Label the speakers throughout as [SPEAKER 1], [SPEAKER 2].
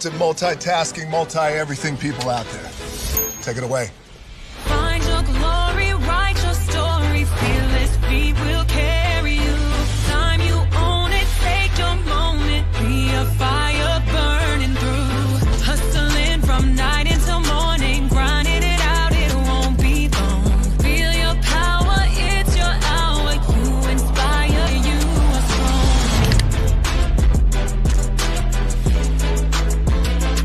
[SPEAKER 1] talented, multitasking, multi-everything people out there. Take it away.
[SPEAKER 2] Find your glory, write your story, fearless feet will carry you. Time you own it, take your moment, be a fire burning through. Hustling from night until morning, grinding it out, it won't be long. Feel your power, it's your hour, you inspire, you are strong.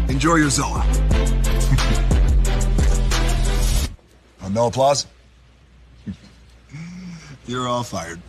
[SPEAKER 1] Enjoy your Zoa. No applause? You're all fired.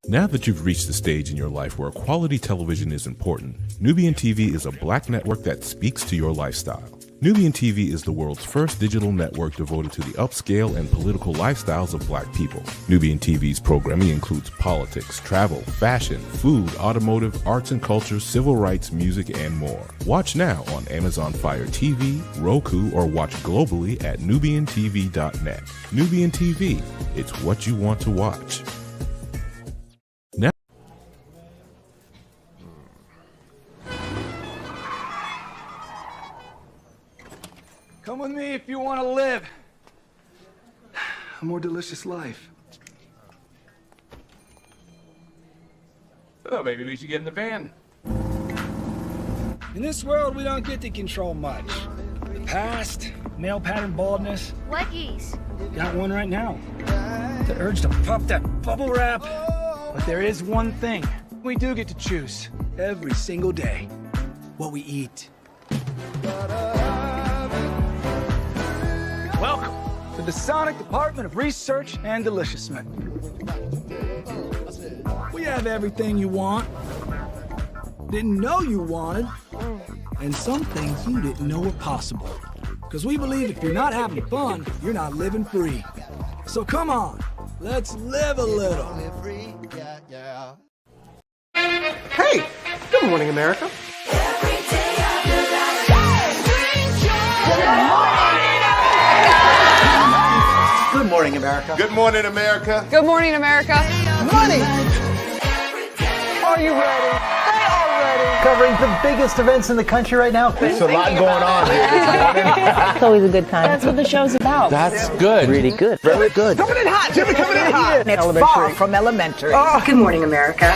[SPEAKER 3] Now that you've reached the stage in your life where quality television is important, Nubian TV is a black network that speaks to your lifestyle. Nubian TV is the world's first digital network devoted to the upscale and political lifestyles of black people. Nubian TV's programming includes politics, travel, fashion, food, automotive, arts and culture, civil rights, music, and more. Watch now on Amazon Fire TV, Roku, or watch globally at nubiantv.net. Nubian TV, it's what you want to watch.
[SPEAKER 4] Come with me if you want to live a more delicious life.
[SPEAKER 5] Oh, maybe we should get in the van.
[SPEAKER 4] In this world, we don't get to control much. The past, male pattern baldness.
[SPEAKER 6] Leggies.
[SPEAKER 4] Got one right now. The urge to pop that bubble wrap. But there is one thing we do get to choose every single day. What we eat. Welcome to the Sonic Department of Research and Deliciousment. We have everything you want, didn't know you wanted, and some things you didn't know were possible. Because we believe if you're not having fun, you're not living free. So come on, let's live a little.
[SPEAKER 7] Hey, good morning, America. Good morning, America.
[SPEAKER 1] Good morning, America.
[SPEAKER 8] Good morning, America.
[SPEAKER 7] Money! Are you ready? They are ready. Covering the biggest events in the country right now.
[SPEAKER 1] There's a lot going on here.
[SPEAKER 9] It's always a good time.
[SPEAKER 8] That's what the show's about.
[SPEAKER 5] That's good.
[SPEAKER 7] Really good. Very good. Coming in hot. Jimmy coming in hot.
[SPEAKER 9] It's far from elementary.
[SPEAKER 7] Oh.
[SPEAKER 9] Good morning, America.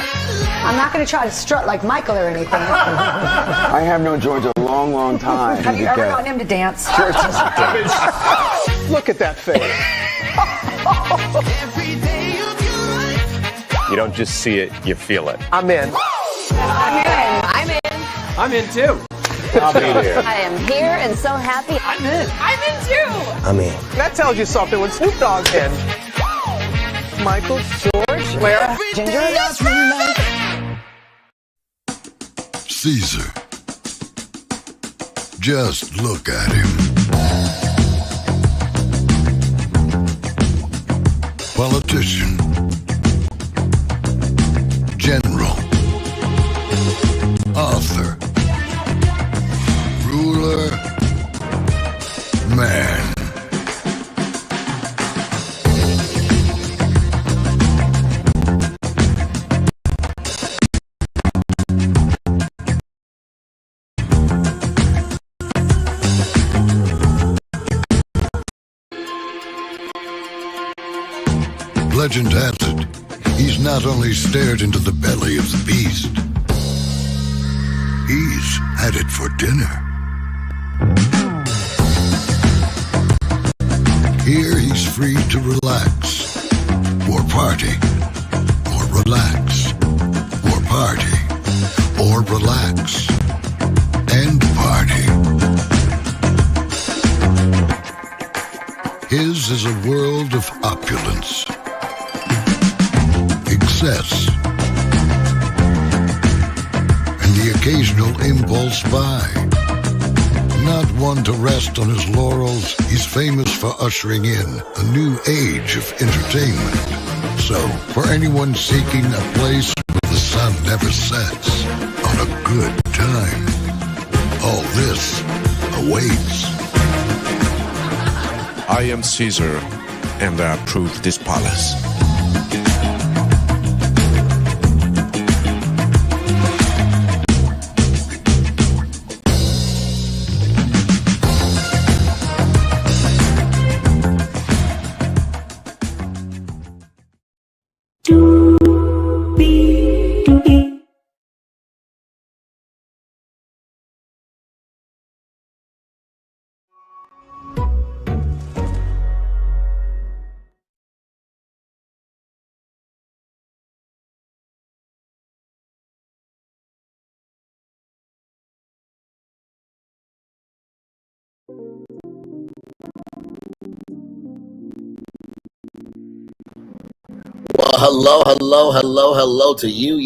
[SPEAKER 9] I'm not going to try to strut like Michael or anything.
[SPEAKER 5] I have known George a long, long time.
[SPEAKER 9] Have you ever gotten him to dance?
[SPEAKER 7] Look at that face.
[SPEAKER 10] You don't just see it, you feel it.
[SPEAKER 7] I'm in.
[SPEAKER 8] I'm in.
[SPEAKER 5] I'm in too.
[SPEAKER 10] I'll be here.
[SPEAKER 9] I am here and so happy.
[SPEAKER 7] I'm in.
[SPEAKER 8] I'm in too.
[SPEAKER 7] I'm in. That tells you something when Snoop Dogg's in. Michael, George, where?
[SPEAKER 9] Ginger.
[SPEAKER 1] Caesar. Just look at him. Politician. General. Author. Ruler. Man. Legend has it, he's not only stared into the belly of the beast, he's had it for dinner. Here he's free to relax, or party, or relax, or party, or relax, and party. His is a world of opulence, excess, and the occasional impulse buy. Not one to rest on his laurels, he's famous for ushering in a new age of entertainment. So, for anyone seeking a place where the sun never sets on a good time, all this awaits.
[SPEAKER 11] I am Caesar, and I approve this palace.
[SPEAKER 6] Well, hello to you,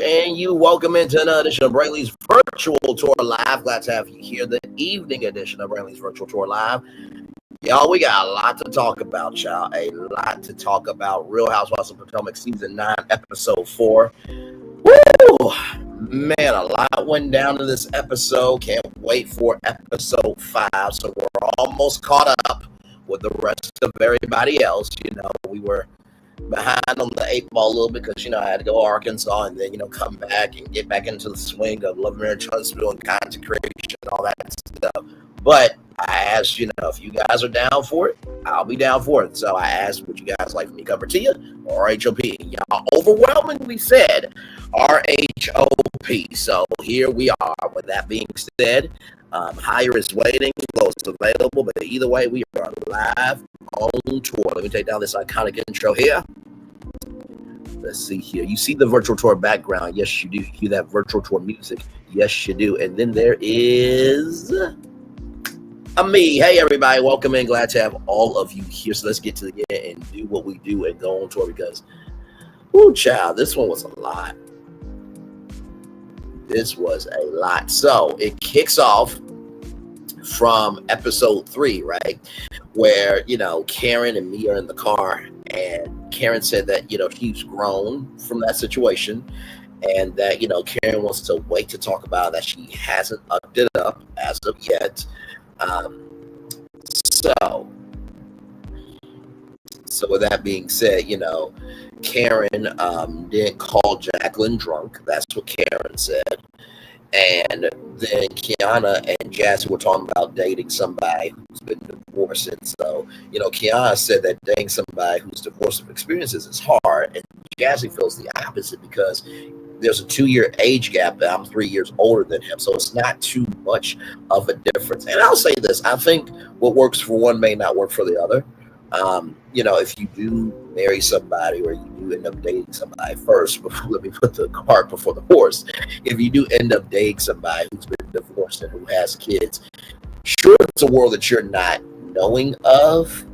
[SPEAKER 6] and you. Welcome into another edition of Brainley's Virtual Tour Live. Glad to have you here, the evening edition of Brainley's Virtual Tour Live. Y'all, we got a lot to talk about, y'all. A lot to talk about. Real Housewives of Potomac, Season 9, Episode 4. Woo! Man, a lot went down in this episode. Can't wait for Episode 5. So we're almost caught up with the rest of everybody else. You know, we were behind on the 8 ball a little bit because, I had to go to Arkansas and then, come back and get back into the swing of Love Marriage Huntsville and content creation and all that stuff. But I asked, if you guys are down for it, I'll be down for it. So I asked, would you guys like me to cover to you or HOP? Y'all overwhelmingly said RHOP. So here we are. With that being said, higher is waiting, low is available, but either way, we are live on tour. Let me take down this iconic intro here. Let's see here. You see the virtual tour background. Yes, you do. You hear that virtual tour music. Yes, you do. And then there is me. Hey, everybody. Welcome in. Glad to have all of you here. So let's get to the end and do what we do and go on tour because, child, this one was a lot. This was a lot. So it kicks off from episode 3, right? Where, Karen and me are in the car and Karen said that, she's grown from that situation and that, Karen wants to wait to talk about it, that she hasn't upped it up as of yet. So with that being said, Karen didn't call Jacqueline drunk. That's what Karen said. And then Kiana and Jassy were talking about dating somebody who's been divorced. And so, Kiana said that dating somebody who's divorced of experiences is hard. And Jassy feels the opposite because there's a 2-year age gap that I'm 3 years older than him. So it's not too much of a difference. And I'll say this. I think what works for one may not work for the other. If you do marry somebody or you do end up dating somebody first, let me put the cart before the horse. If you do end up dating somebody who's been divorced and who has kids, sure, it's a world that you're not knowing of,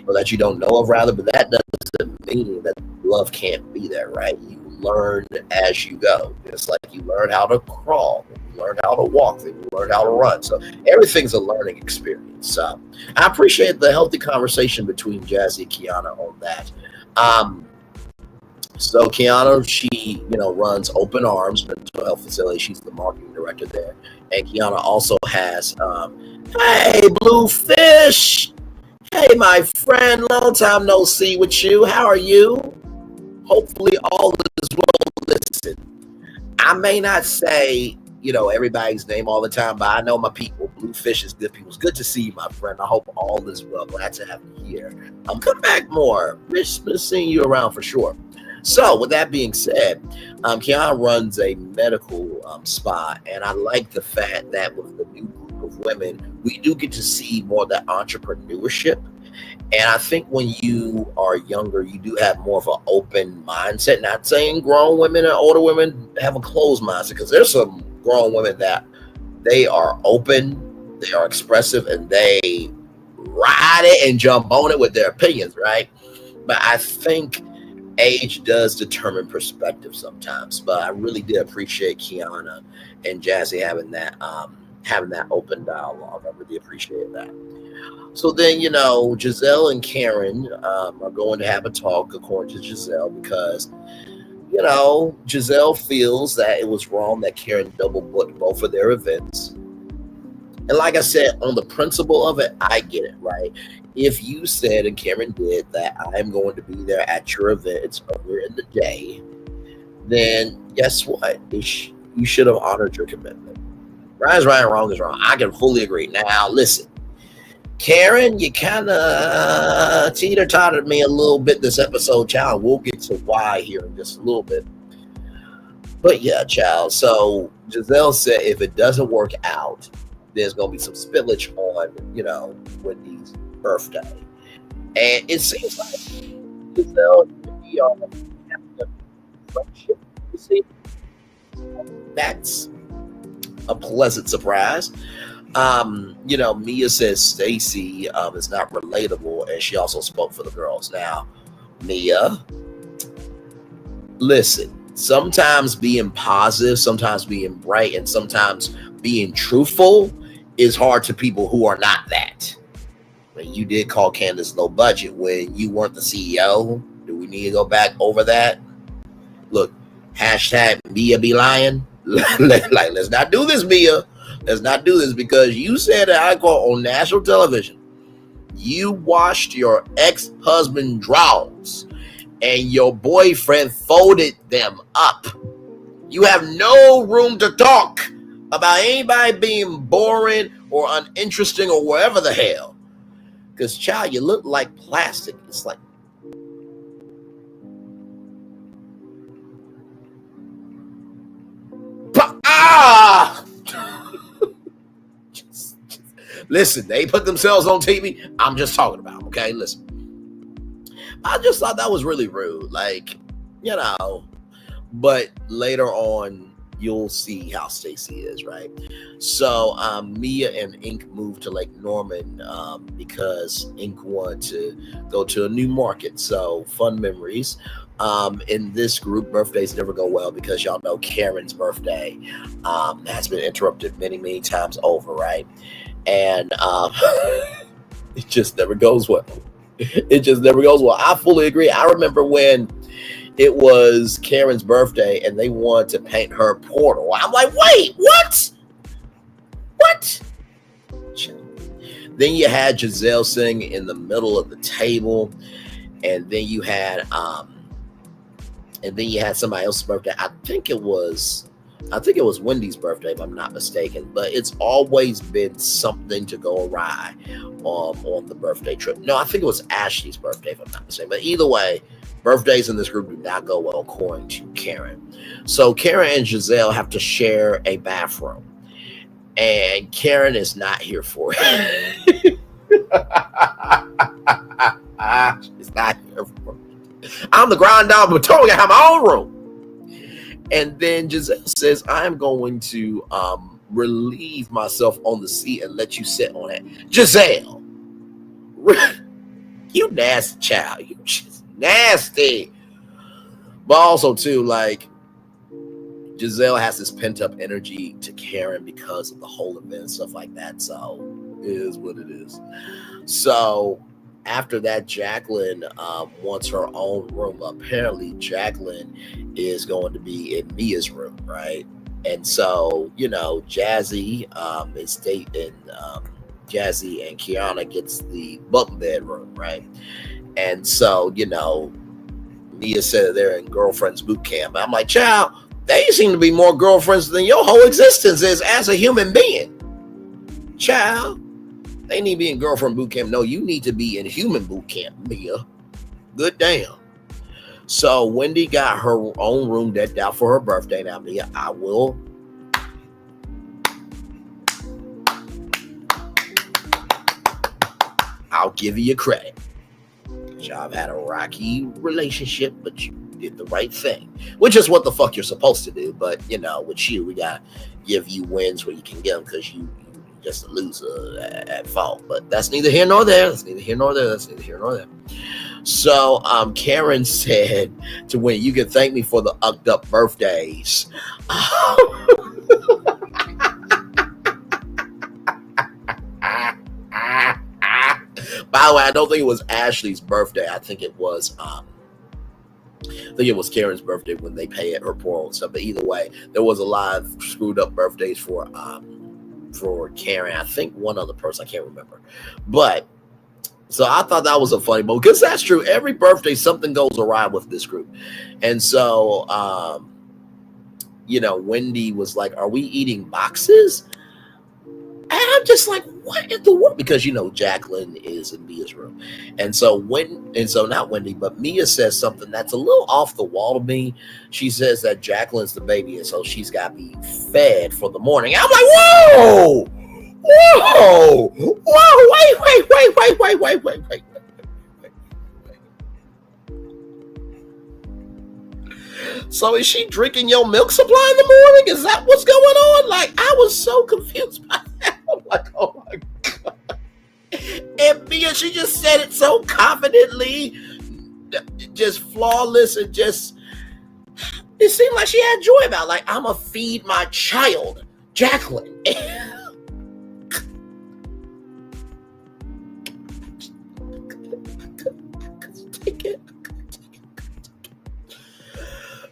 [SPEAKER 6] or that you don't know of rather, but that doesn't mean that love can't be there, right? You learn as you go. It's like you learn how to crawl, you learn how to walk, then you learn how to run. So everything's a learning experience. So I appreciate the healthy conversation between Jazzy and Kiana on that. So Kiana, she, runs Open Arms Mental Health Facility. She's the marketing director there. And Kiana also has, hey, Bluefish. Hey, my friend, long time no see with you. How are you? Hopefully all is well. Listen, I may not say, everybody's name all the time, but I know my people. Bluefish is good people. It's good to see you, my friend. I hope all is well. Glad to have you here. Come back more. Miss seeing you around for sure. So with that being said, Kiana runs a medical spa, and I like the fact that with the new group of women, we do get to see more of that entrepreneurship. And I think when you are younger, you do have more of an open mindset. Not saying grown women and older women have a closed mindset, because there's some grown women that they are open, they are expressive, and they ride it and jump on it with their opinions, right? But I think age does determine perspective sometimes. But I really did appreciate Kiana and Jazzy having that open dialogue. I really appreciate that. So then, Giselle and Karen are going to have a talk, according to Giselle, because, Giselle feels that it was wrong that Karen double booked both of their events. And like I said, on the principle of it, I get it, right? If you said, and Karen did, that I'm going to be there at your event, it's earlier in the day, then guess what? You should have honored your commitment. Right is right and wrong is wrong. I can fully agree. Now, listen. Karen, you kind of teeter-tottered me a little bit this episode, child. We'll get to why here in just a little bit. But yeah, child. So Giselle said if it doesn't work out, there's going to be some spillage on, Wendy's birthday. And it seems like Giselle and we are having a friendship. You see, that's a pleasant surprise. Mia says Stacy is not relatable, and she also spoke for the girls. Now, Mia, listen, sometimes being positive, sometimes being bright, and sometimes being truthful is hard to people who are not that. When you did call Candace low budget when you weren't the CEO, do we need to go back over that? Look, hashtag Mia be lying. Let's not do this, Mia. Let's not do this, because you said that I caught on national television. You washed your ex-husband drawers and your boyfriend folded them up. You have no room to talk about anybody being boring or uninteresting or whatever the hell. Because, child, you look like plastic. It's like, listen, they put themselves on TV. I'm just talking about them, okay? Listen. I just thought that was really rude. Like, but later on, you'll see how Stacy is, right? So Mia and Ink moved to Lake Norman because Ink wanted to go to a new market. So fun memories. In this group, birthdays never go well because y'all know Karen's birthday has been interrupted many, many times over, right? And it just never goes well. It just never goes well. I fully agree. I remember when it was Karen's birthday and they wanted to paint her portal. I'm like, wait, what? What? Then you had Giselle sitting in the middle of the table, and then you had somebody else's birthday. I think it was Wendy's birthday, if I'm not mistaken. But it's always been something to go awry on the birthday trip. No, I think it was Ashley's birthday, if I'm not mistaken. But either way, birthdays in this group do not go well, according to Karen. So Karen and Giselle have to share a bathroom, and Karen is not here for it. She's not here for it. I'm the grind down Potomac. I have my own room. And then Giselle says, I'm going to relieve myself on the seat and let you sit on it. Giselle, you nasty child. You just nasty. But also, too, like, Giselle has this pent-up energy to Karen because of the whole event and stuff like that. So it is what it is. So after that, Jacqueline wants her own room. Apparently, Jacqueline is going to be in Mia's room, right? And so, Jazzy is dating Jazzy, and Kiana gets the bunk bedroom, right? And so, Mia said they're in girlfriends boot camp. I'm like, child, they seem to be more girlfriends than your whole existence is as a human being. Child, they need to be in girlfriend boot camp. No, you need to be in human boot camp, Mia. Good damn. So Wendy got her own room decked out for her birthday. Now, Mia, I'll give you credit. Y'all had a rocky relationship, but you did the right thing, which is what the fuck you're supposed to do. But, with you, we got to give you wins where you can get them, because you just a loser at fault. But that's neither here nor there. So Karen said to Wendy, you can thank me for the ucked up birthdays. By the way, I don't think it was Ashley's birthday. I think it was Karen's birthday when they paid her portal and stuff. But either way, there was a lot of screwed up birthdays for Karen. I think one other person, I can't remember. But so I thought that was a funny moment, because that's true. Every birthday, something goes awry with this group. And so, Wendy was like, are we eating boxes? And I'm just like, what in the world? Because, Jacqueline is in Mia's room. And so not Wendy, but Mia says something that's a little off the wall to me. She says that Jacqueline's the baby, and so she's got to be fed for the morning. I'm like, whoa, wait. So is she drinking your milk supply in the morning? Is that what's going on? Like, I was so confused by that. I'm like, oh my God. And Mia, she just said it so confidently, just flawless, and just, it seemed like she had joy about it. Like, I'm going to feed my child, Jacqueline.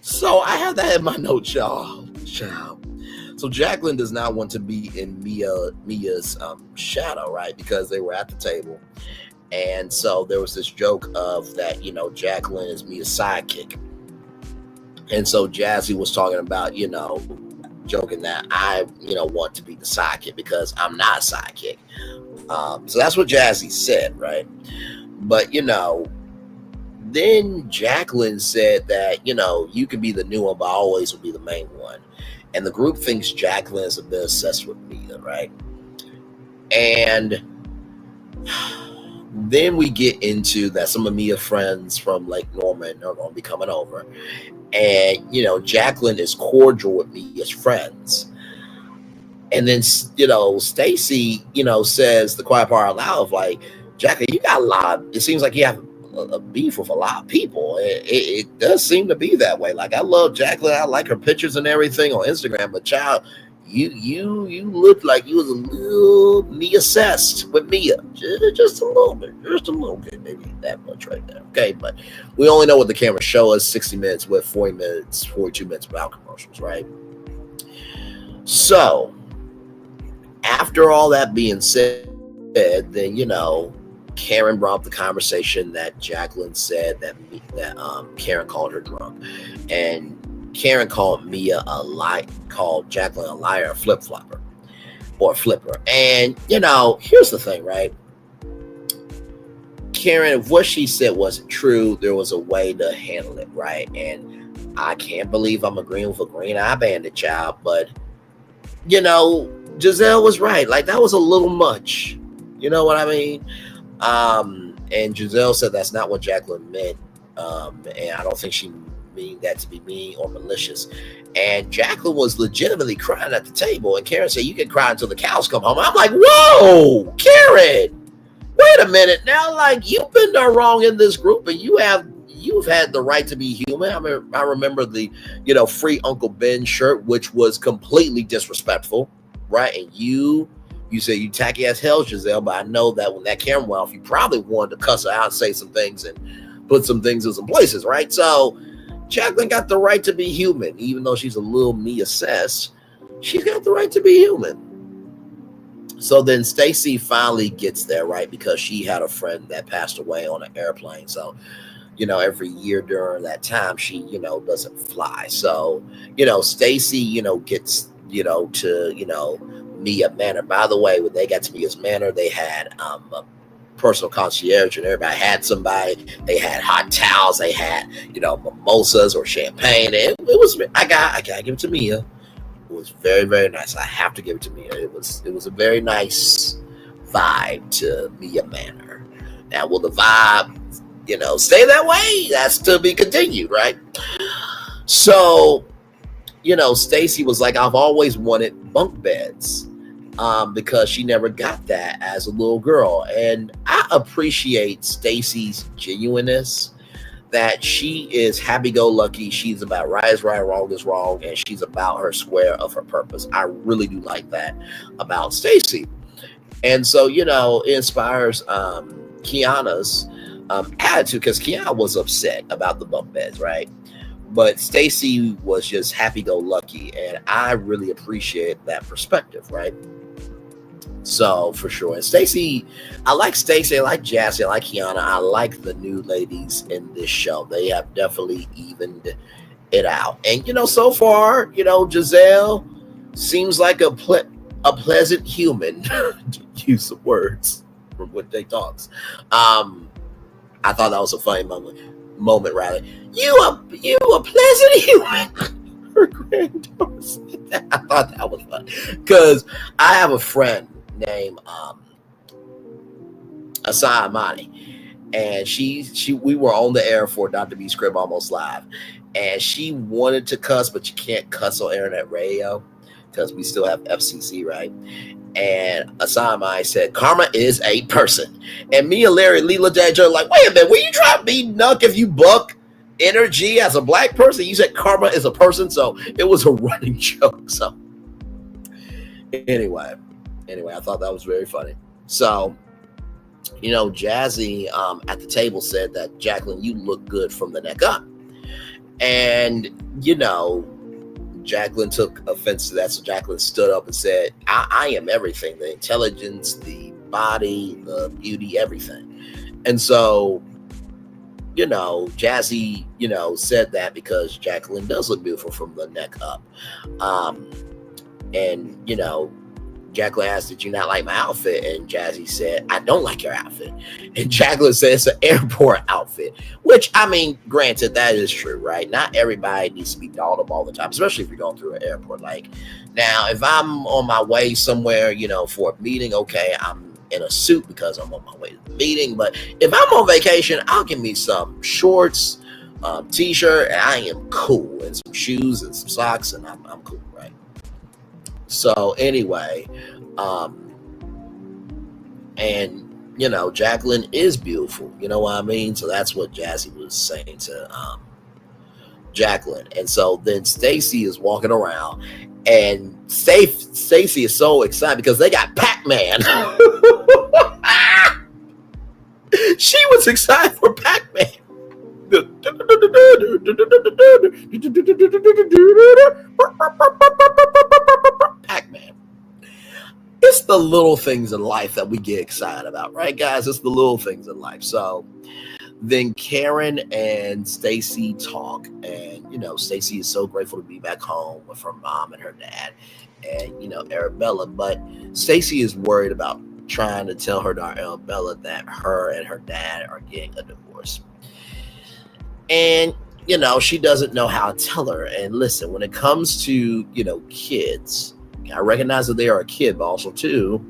[SPEAKER 6] So I have that in my notes, y'all. So Jacqueline does not want to be in Mia's shadow, right? Because they were at the table. And so there was this joke of that, you know, Jacqueline is Mia's sidekick. And so Jazzy was talking about, you know, joking that I, you know, want to be the sidekick because I'm not a sidekick. So that's what Jazzy said, right? But, you know, then Jacqueline said that, you know, you can be the new one, but I always will be the main one. And the group thinks Jacqueline is a bit obsessed with Mia, right? And then we get into that some of Mia's friends from Lake Norman are going to be coming over. And, you know, Jacqueline is cordial with Mia's friends. And then, you know, Stacy, you know, says the quiet part out loud of like, Jacqueline, you got a lot. It seems like you have a beef with a lot of people. It does seem to be that way. Like, I love Jacqueline. I like her pictures and everything on Instagram. But child, you look like you was a little Mia-obsessed with Mia. Just a little bit. Just a little bit. Maybe that much right there. Okay, but we only know what the camera show us, 60 minutes with 42 minutes without commercials, right? So, after all that being said, then, you know, Karen brought up the conversation that Jacqueline said that Karen called her drunk, and Karen called Mia called Jacqueline a liar, a flip-flopper, or a flipper. And, you know, here's the thing, right? Karen, if what she said wasn't true, there was a way to handle it, right? And I can't believe I'm agreeing with a Green Eye Bandit child, but, you know, Giselle was right. Like, that was a little much. You know what I mean? And Giselle said that's not what Jacqueline meant. And I don't think she mean that to be mean or malicious. And Jacqueline was legitimately crying at the table. And Karen said, you can cry until the cows come home. I'm like, whoa, Karen, wait a minute now. Like, you've been done wrong in this group, and you've had the right to be human. I remember the, you know, free Uncle Ben shirt, which was completely disrespectful, right? And you said you tacky as hell, Giselle, but I know that when that camera went off, you probably wanted to cuss her out and say some things and put some things in some places, right? So Jacqueline got the right to be human, even though she's a little me-obsessed. She's got the right to be human. So then Stacy finally gets there, right? Because she had a friend that passed away on an airplane. So, you know, every year during that time, she, you know, doesn't fly. So, you know, Stacy, you know, gets, you know, to, you know, Mia Manor. By the way, when they got to Mia's Manor, they had a personal concierge, and everybody had somebody. They had hot towels, they had, you know, mimosas or champagne. It was, I gotta give it to Mia. It was very, very nice. I have to give it to Mia. It was a very nice vibe to Mia Manor. Now, will the vibe, you know, stay that way? That's to be continued, right? So, you know, Stacy was like, I've always wanted bunk beds. Because she never got that as a little girl. And I appreciate Stacy's genuineness, that she is happy-go-lucky. She's about right is right, wrong is wrong, and she's about her square of her purpose. I really do like that about Stacy. And so, you know, it inspires Kiana's attitude, because Kiana was upset about the bunk beds, right? But Stacy was just happy-go-lucky, and I really appreciate that perspective, right? So, for sure. And Stacy, I like Stacy, I like Jassy, I like Kiana, I like the new ladies in this show. They have definitely evened it out. And, you know, so far, you know, Giselle seems like a pleasant human, to use some words from what they talks. I thought that was a funny moment rather. You a pleasant human. Her granddaughter said that. I thought that was fun, because I have a friend named Asai Amani, and we were on the air for Dr. B's Crib Almost Live, and she wanted to cuss, but you can't cuss on internet radio. because we still have FCC, right? And Asamai said, karma is a person. And me and Larry Lee looked at each other like, wait a minute, were you trying to be nuck if you buck energy as a black person? You said karma is a person, so it was a running joke. So anyway, I thought that was very funny. So, you know, Jazzy at the table said that, Jacqueline, you look good from the neck up. And, you know, Jacqueline took offense to that. So Jacqueline stood up and said, I am everything, the intelligence, the body, the beauty, everything. And so, you know, Jazzy, you know, said that because Jacqueline does look beautiful from the neck up. And, you know, Jacqueline asked, did you not like my outfit? And Jazzy said, I don't like your outfit. And Jacqueline said, it's an airport outfit, which, I mean, granted, that is true, right? Not everybody needs to be dolled up all the time, especially if you're going through an airport. Like, now, if I'm on my way somewhere, you know, for a meeting, okay, I'm in a suit because I'm on my way to the meeting. But if I'm on vacation, I'll give me some shorts, t-shirt, and I am cool, and some shoes and some socks, and I'm cool, right? So anyway, and you know, Jacqueline is beautiful, you know what I mean? So that's what Jazzy was saying to Jacqueline. And so then Stacy is walking around, and Stacy is so excited because they got Pac-Man. She was excited for Pac-Man. Pac-Man. It's the little things in life that we get excited about, right, guys? It's the little things in life. So then Karen and Stacy talk, and you know, Stacy is so grateful to be back home with her mom and her dad, and you know, Arabella. But Stacy is worried about trying to tell her daughter Arabella that her and her dad are getting a divorce. And, you know, she doesn't know how to tell her. And listen, when it comes to, you know, kids, I recognize that they are a kid, but also, too,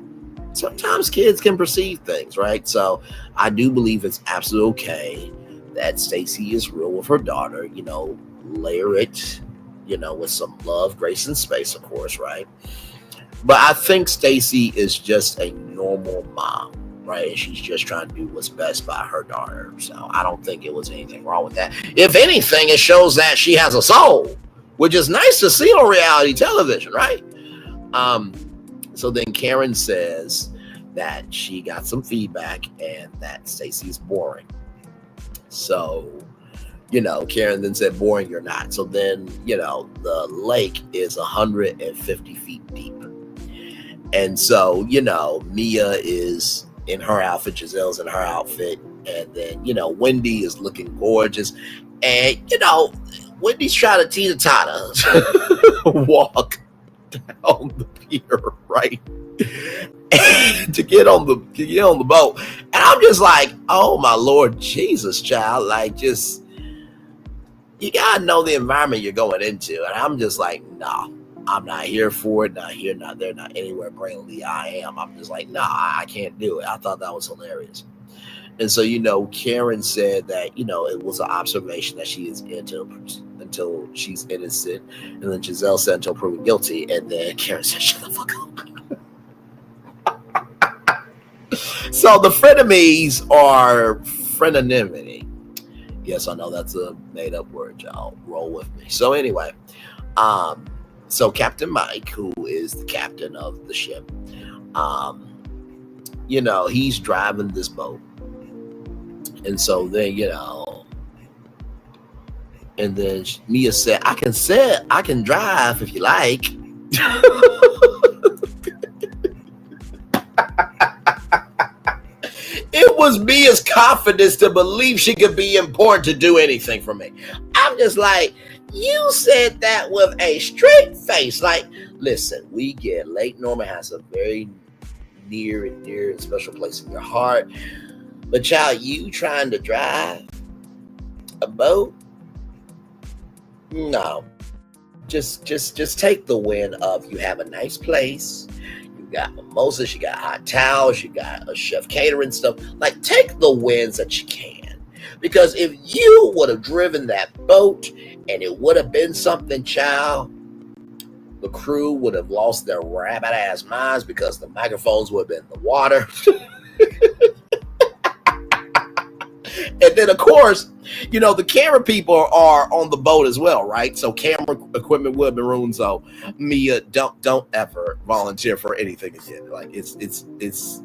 [SPEAKER 6] sometimes kids can perceive things, right? So I do believe it's absolutely okay that Stacy is real with her daughter, you know, layer it, you know, with some love, grace, and space, of course, right? But I think Stacy is just a normal mom, right? And she's just trying to do what's best by her daughter. So I don't think it was anything wrong with that. If anything, it shows that she has a soul, which is nice to see on reality television, right? So then Karen says that she got some feedback and that Stacy's boring. So, you know, Karen then said, boring you're not. So then, you know, the lake is 150 feet deep. And so, you know, Mia is in her outfit, Giselle's in her outfit, and then, you know, Wendy is looking gorgeous. And, you know, Wendy's trying to teeter-totter walk down the pier, right? And to get on the boat. And I'm just like, oh my Lord Jesus, child. Like, just, you gotta know the environment you're going into. And I'm just like, nah, I'm not here for it. Not here, not there, not anywhere. Brainly, I am. I'm just like, nah, I can't do it. I thought that was hilarious. And so, you know, Karen said that, you know, it was an observation that she is until she's innocent. And then Giselle said until proven guilty. And then Karen said, shut the fuck up. So the frenemies are frenonymity. Yes, I know that's a made up word, y'all. Roll with me. So anyway, so Captain Mike, who is the captain of the ship, you know, he's driving this boat. And so then, you know, and then Mia said, I can drive if you like. It was Mia's confidence to believe she could be important to do anything for me. I'm just like, you said that with a straight face. Like, listen, we get Lake Norman has a very near and dear and special place in your heart. But child, you trying to drive a boat? No. Just take the win of you have a nice place. You got mimosas, you got hot towels, you got a chef catering stuff. Like, take the wins that you can. Because if you would have driven that boat and it would have been something, child, the crew would have lost their rabbit ass minds because the microphones would have been in the water. And then, of course, you know, the camera people are on the boat as well, right? So camera equipment would have been ruined. So Mia, don't ever volunteer for anything again. Like it's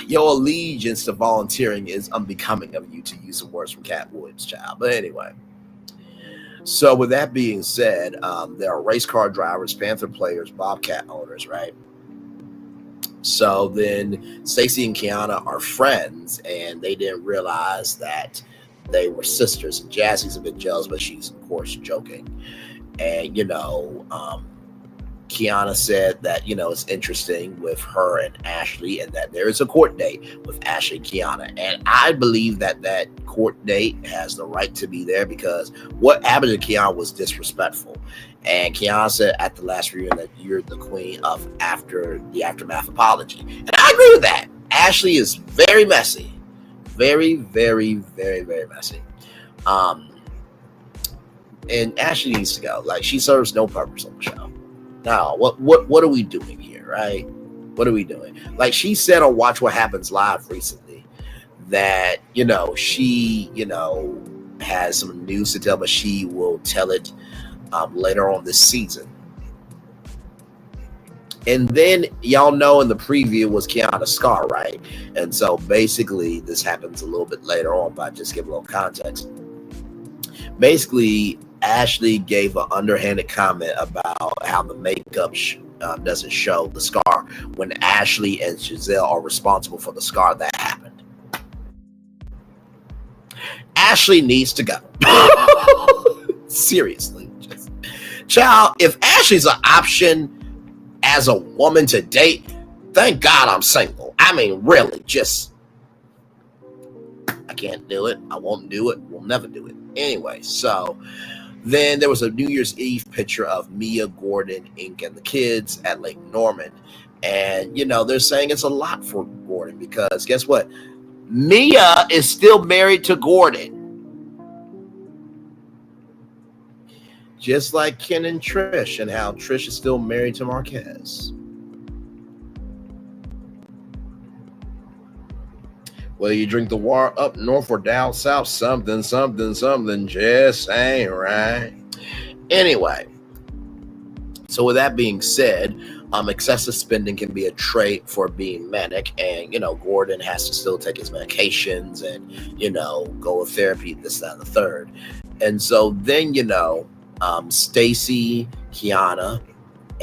[SPEAKER 6] your allegiance to volunteering is unbecoming of you, to use some words from Cat Williams, child. But anyway, so with that being said, there are race car drivers, Panther players, Bobcat owners, right? So then Stacey and Kiana are friends, and they didn't realize that they were sisters. And Jazzy's a bit jealous, but she's, of course, joking. And, you know, Kiana said that, you know, it's interesting with her and Ashley, and that there is a court date with Ashley and Kiana. And I believe that that court date has the right to be there, because what happened to Kiana was disrespectful. And Kiana said at the last reunion that you're the queen of after the aftermath apology. And I agree with that. Ashley is very messy. Very, very, very, very messy. And Ashley needs to go. Like, she serves no purpose on the show. Now, what are we doing here, right? What are we doing? Like, she said on Watch What Happens Live recently that, you know, she, you know, has some news to tell, but she will tell it later on this season. And then y'all know in the preview was Kiana's scar, right? And so basically this happens a little bit later on, but I just give a little context. Basically, Ashley gave an underhanded comment about how the makeup doesn't show the scar, when Ashley and Giselle are responsible for the scar that happened. Ashley needs to go. Seriously. Child, if Ashley's an option as a woman to date, thank God I'm single. I mean, really, just, I can't do it. I won't do it. We'll never do it. Anyway, so then there was a New Year's Eve picture of Mia, Gordon, Ink, and the kids at Lake Norman. And, you know, they're saying it's a lot for Gordon because guess what? Mia is still married to Gordon. Just like Ken and Trish, and how Trish is still married to Marquez. Whether you drink the water up north or down south, something just ain't right. Anyway, so with that being said, excessive spending can be a trait for being manic, and, you know, Gordon has to still take his medications and, you know, go to therapy, this, that, and the third. And so then, you know, Stacey, Kiana,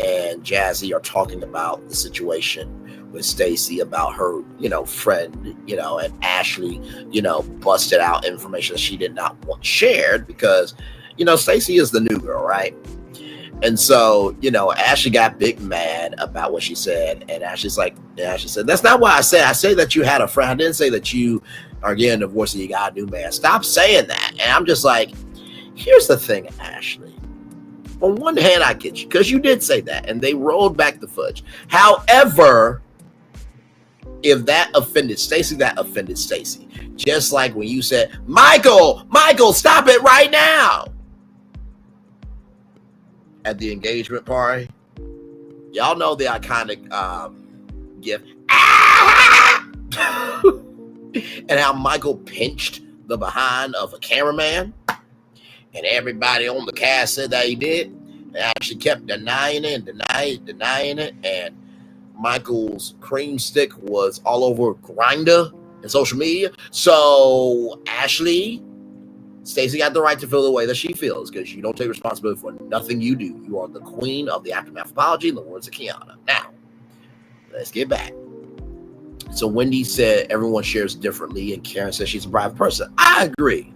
[SPEAKER 6] and Jazzy are talking about the situation with Stacey about her, you know, friend, you know, and Ashley, you know, busted out information she did not want shared because, you know, Stacey is the new girl, right? And so, you know, Ashley got big mad about what she said, and Ashley said, that's not what I said. I said that you had a friend. I didn't say that you are getting divorced and you got a new man. Stop saying that. And I'm just like, here's the thing, Ashley. On one hand, I get you, because you did say that, and they rolled back the fudge. However, if that offended Stacey, that offended Stacey. Just like when you said, Michael, stop it right now. At the engagement party. Y'all know the iconic gif. And how Michael pinched the behind of a cameraman. And everybody on the cast said that he did. And actually kept denying it and denying it. And Michael's cream stick was all over Grindr and social media. So Ashley, Stacey got the right to feel the way that she feels, because you don't take responsibility for nothing you do. You are the queen of the aftermath apology, in the words of Kiana. Now, let's get back. So Wendy said everyone shares differently, and Karen said she's a private person. I agree.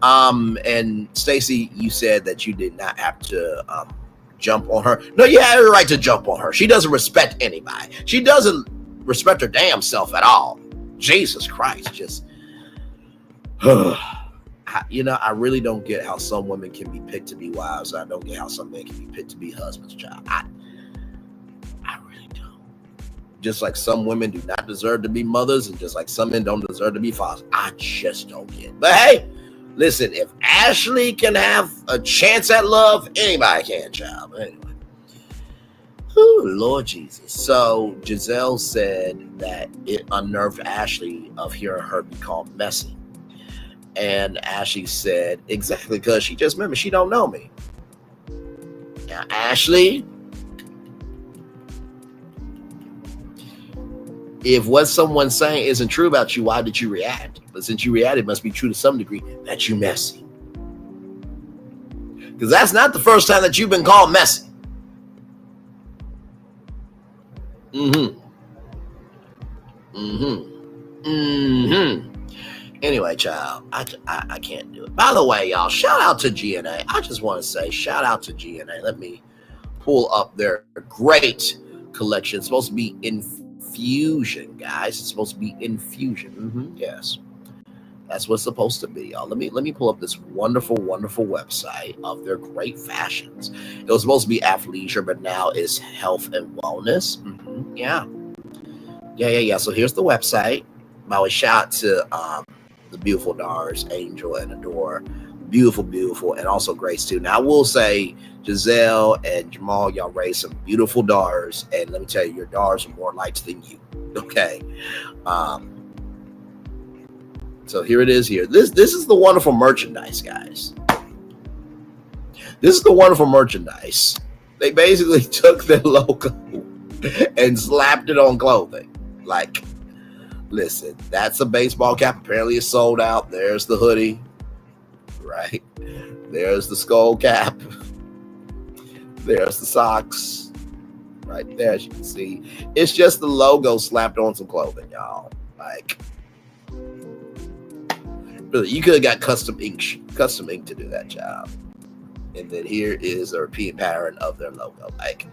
[SPEAKER 6] And Stacey, you said that you did not have to jump on her. No, you had the right to jump on her. She doesn't respect anybody. She doesn't respect her damn self at all. Jesus Christ, just you know, I really don't get how some women can be picked to be wives. I don't get how some men can be picked to be husbands, child. I really don't. Just like some women do not deserve to be mothers, and just like some men don't deserve to be fathers. I just don't get it. But hey, listen, if Ashley can have a chance at love, anybody can, child. But anyway. Ooh, Lord Jesus. So Giselle said that it unnerved Ashley of hearing her be called messy. And Ashley said, exactly, because she just remembered she don't know me. Now, Ashley, if what someone's saying isn't true about you, why did you react? But since you reacted, it must be true to some degree that you messy. Because that's not the first time that you've been called messy. Anyway, child, I can't do it. By the way, y'all, shout out to GNA. I just want to say shout out to GNA. Let me pull up their great collection. It's supposed to be infusion, guys. It's supposed to be infusion. Yes. That's what's supposed to be, y'all. Let me pull up this wonderful, wonderful website of their great fashions. It was supposed to be athleisure, but now it's health and wellness. Yeah. So here's the website. By the way, shout out to the beautiful daughters, Angel and Adore. Beautiful, and also Grace too. Now I will say, Giselle and Jamal, y'all raised some beautiful daughters, and let me tell you, your daughters are more lights than you. Okay. So here it is here. This is the wonderful merchandise, guys. This is the wonderful merchandise. They basically took their logo and slapped it on clothing. Like, listen, that's a baseball cap. Apparently it's sold out. There's the hoodie. Right? There's the skull cap. There's the socks. Right there, as you can see. It's just the logo slapped on some clothing, y'all. Like, really, you could have got custom ink to do that job. And then here is a repeat pattern of their logo. Like,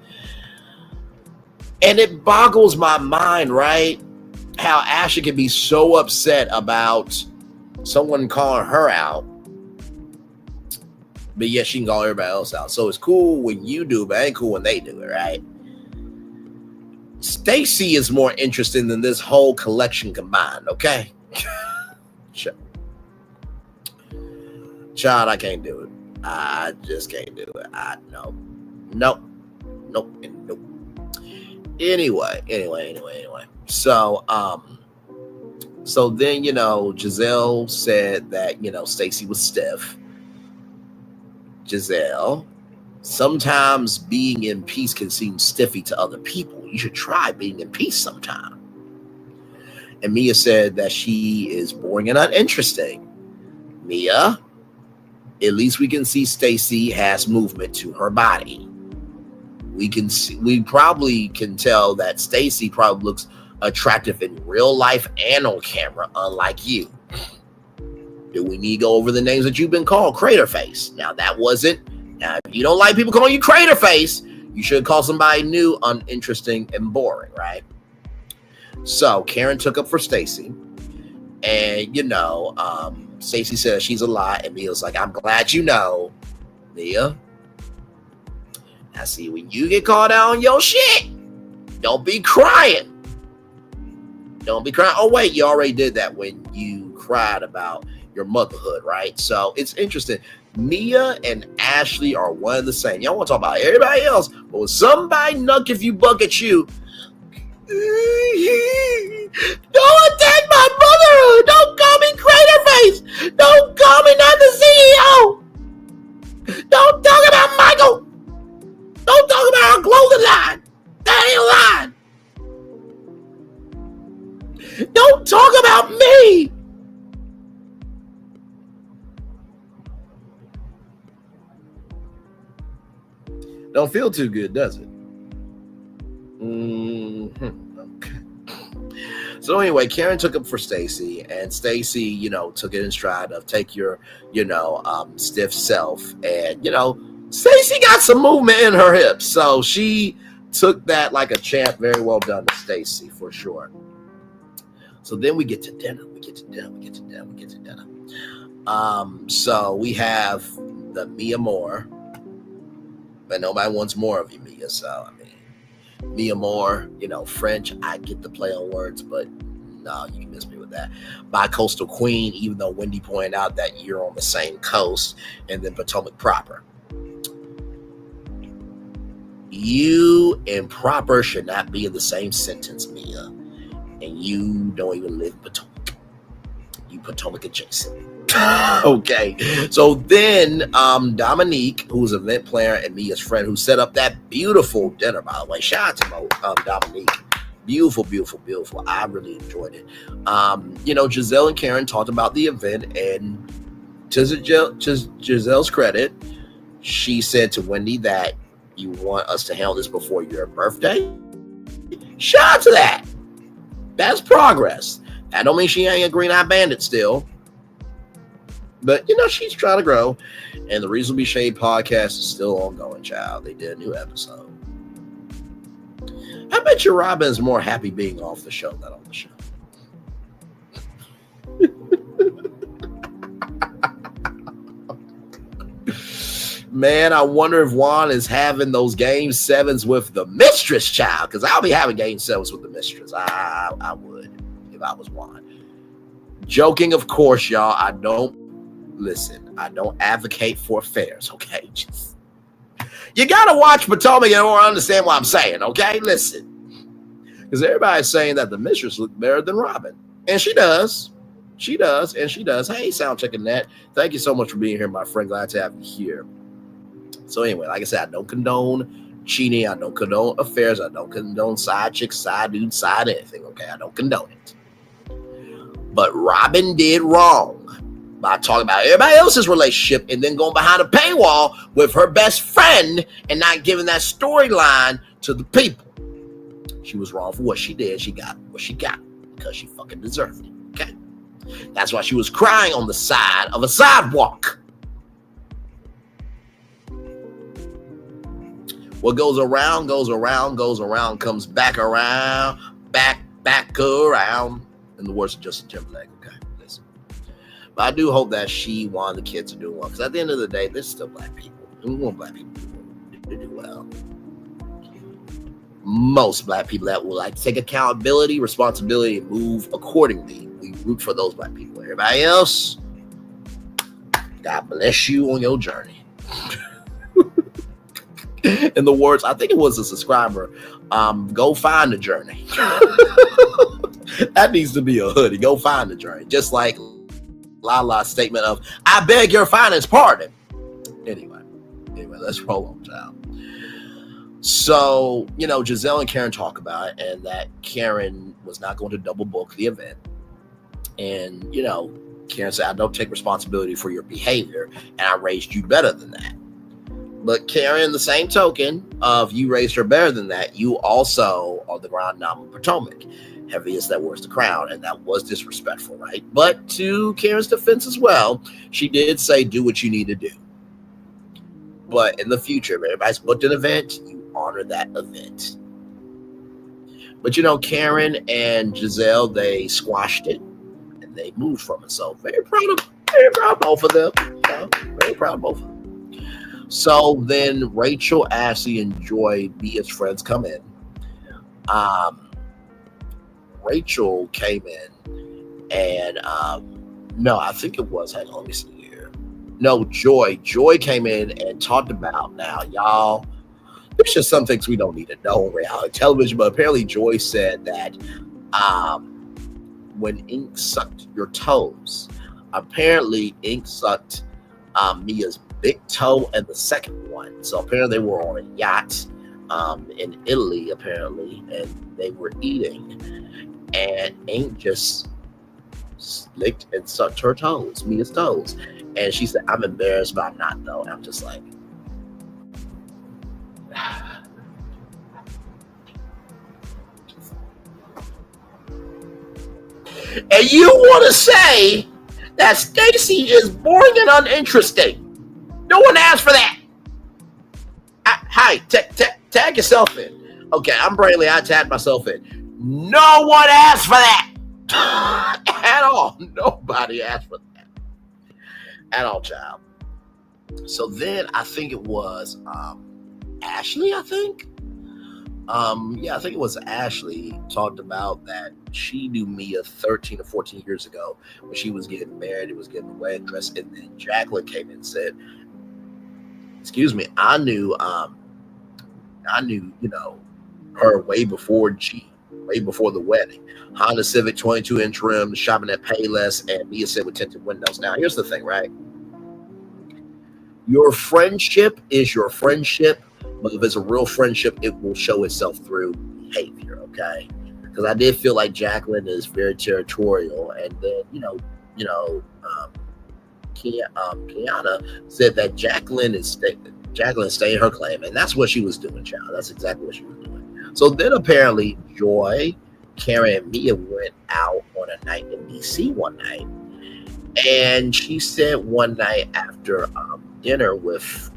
[SPEAKER 6] and it boggles my mind, right? How Ashley can be so upset about someone calling her out, but yet she can call everybody else out. So it's cool when you do, but it ain't cool when they do it, right? Stacy is more interesting than this whole collection combined, okay? Child, I can't do it. I just can't do it. Nope. Anyway. So then, Giselle said that, Stacy was stiff. Giselle, sometimes being in peace can seem stiffy to other people. You should try being in peace sometime. And Mia said that she is boring and uninteresting. Mia, at least we can see Stacy has movement to her body. We probably can tell that Stacy probably looks attractive in real life and on camera, unlike you. Do we need to go over the names that you've been called? Crater Face. Now if you don't like people calling you Crater Face, you should call somebody new, uninteresting, and boring, right? So Karen took up for Stacy, and Stacy says she's a lie, and Mia's like, I'm glad you know, Mia. Now see, when you get called out on your shit, don't be crying. Oh wait, you already did that when you cried about your motherhood, right? So it's interesting. Mia and Ashley are one and the same. Y'all want to talk about everybody else, but when somebody nuck if you buck at you, don't attack my motherhood. Don't call me Crater Face. Don't call me not the CEO. Don't talk about Michael. Don't talk about our clothing line. That ain't a line. Don't talk about me. Don't feel too good, does it? Okay. So anyway, Karen took up for Stacy, and Stacy, took it in stride of take your, stiff self, and Stacy got some movement in her hips, so she took that like a champ. Very well done to Stacy, for sure. So then we get to dinner. So we have the Mia Moore. But nobody wants more of you, Mia. So, Mia Moore, French, I get the play on words, but no, you can miss me with that. Bi-coastal queen, even though Wendy pointed out that you're on the same coast, and then Potomac proper. You and proper should not be in the same sentence, Mia. And you don't even live in Potomac. You Potomac adjacent. Okay. So then Dominique, who's an event planner and Mia's friend, who set up that beautiful dinner, by the way. Shout out to Dominique. Beautiful, beautiful, beautiful. I really enjoyed it. Giselle and Karen talked about the event, and to Giselle's credit, she said to Wendy that you want us to handle this before your birthday. Shout out to that. That's progress. That don't mean she ain't a green-eyed bandit still. But, she's trying to grow. And the Reasonably Shade podcast is still ongoing, child. They did a new episode. I bet you Robin is more happy being off the show than on the show. Man, I wonder if Juan is having those game 7s with the mistress, child. Because I'll be having game 7s with the mistress. I would if I was Juan. Joking, of course, y'all. I don't advocate for affairs, okay? You got to watch Potomac in order to understand what I'm saying, okay? Listen. Because everybody's saying that the mistress looks better than Robin. And she does. She does. And she does. Hey, sound checking that. Thank you so much for being here, my friend. Glad to have you here. So anyway, like I said, I don't condone cheating. I don't condone affairs. I don't condone side chicks, side dudes, side anything, okay? I don't condone it. But Robin did wrong by talking about everybody else's relationship and then going behind a paywall with her best friend and not giving that storyline to the people. She was wrong for what she did. She got what she got because she fucking deserved it. Okay? That's why she was crying on the side of a sidewalk. What goes around, comes back around, back around. In the words of Justin Timberlake. Okay? Listen. But I do hope that she and the kids are doing well. Because at the end of the day, they're still black people. And we want black people to do well. Most black people that will take accountability, responsibility, and move accordingly. We root for those black people. Everybody else, God bless you on your journey. In the words, I think it was a subscriber, go find the journey. That needs to be a hoodie. Go find the journey. Just like Lala's statement of, I beg your finest pardon. Anyway, let's roll on, child. So, Giselle and Karen talk about it, and that Karen was not going to double book the event. And, Karen said, I don't take responsibility for your behavior, and I raised you better than that. But Karen, the same token of you raised her better than that, you also are the grand dame of Potomac. Heaviest that wears the crown, and that was disrespectful, right? But to Karen's defense as well, she did say, do what you need to do. But in the future, if everybody's booked an event, you honor that event. But Karen and Giselle, they squashed it and they moved from it. So very proud of both of them. Very proud of both of them. So then Rachel, Ashley, and Joy, Mia's friends, come in. Rachel came in and no, I think it was, hang on, let me see here. No, Joy came in and talked about, now y'all, there's just some things we don't need to know on reality television, but apparently Joy said that when ink sucked your toes, apparently ink sucked Mia's big toe and the second one. So apparently they were on a yacht in Italy, apparently, and they were eating. And Ink just licked and sucked her toes, Mia's toes. And she said, I'm embarrassed, but I'm not, though. And I'm just like, and you want to say that Stacy is boring and uninteresting. No one asked for that. Hi, tag yourself in. Okay, I'm Brayley. I tagged myself in. No one asked for that at all. Nobody asked for that at all, child. So then I think it was Ashley, I think. I think it was Ashley talked about that she knew Mia 13 or 14 years ago when she was getting married. It was getting a wedding dress. And then Jacqueline came in and said, excuse me, I knew I knew, her way before the wedding. Honda Civic 22-inch rims, shopping at Payless, and Mia said with tinted windows. Now, here's the thing, right? Your friendship is your friendship, but if it's a real friendship, it will show itself through behavior, okay? Because I did feel like Jacqueline is very territorial, and then, Kiana said that Jacqueline is staying her claim, and that's what she was doing, child. That's exactly what she was doing. So then apparently Joy, Karen, and Mia went out on a night in DC one night, and she said one night after dinner with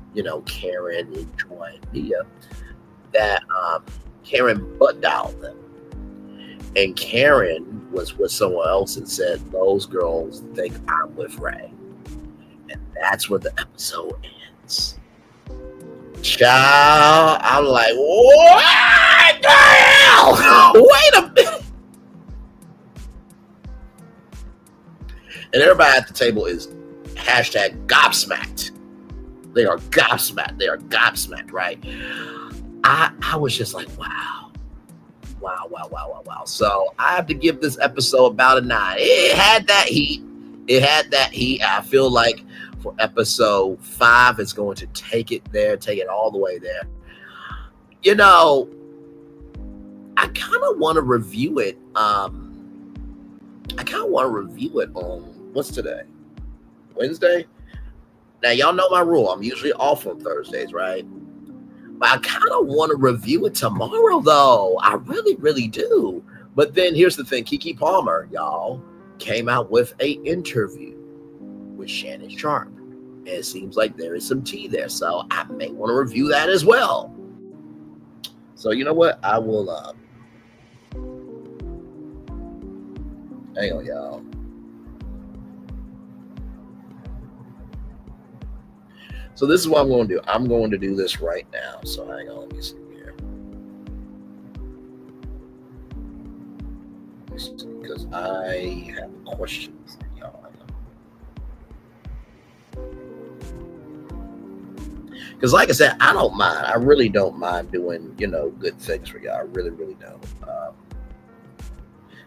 [SPEAKER 6] Karen and Joy and Mia that Karen butt dialed them, and Karen was with someone else and said those girls think I'm with Ray, and that's where the episode ends. Child, I'm like, what the hell? Wait a minute. And everybody at the table is hashtag gobsmacked. They are gobsmacked. They are gobsmacked, right? I was just like, wow. So I have to give this episode about a 9. It had that heat. I feel like for episode 5, it's going to take it all the way there. I kind of want to review it. On what's today? Wednesday? Now, y'all know my rule. I'm usually off on Thursdays, right? But I kind of want to review it tomorrow, though. I really, really do. But then here's the thing. Keke Palmer, y'all, came out with an interview with Shannon Sharp. And it seems like there is some tea there. So I may want to review that as well. So you know what? I will hang on, y'all. So this is what I'm going to do. I'm going to do this right now. So hang on, let me see here. Because I have questions, y'all. Because like I said, I don't mind. I really don't mind doing, good things for y'all. I really, really don't.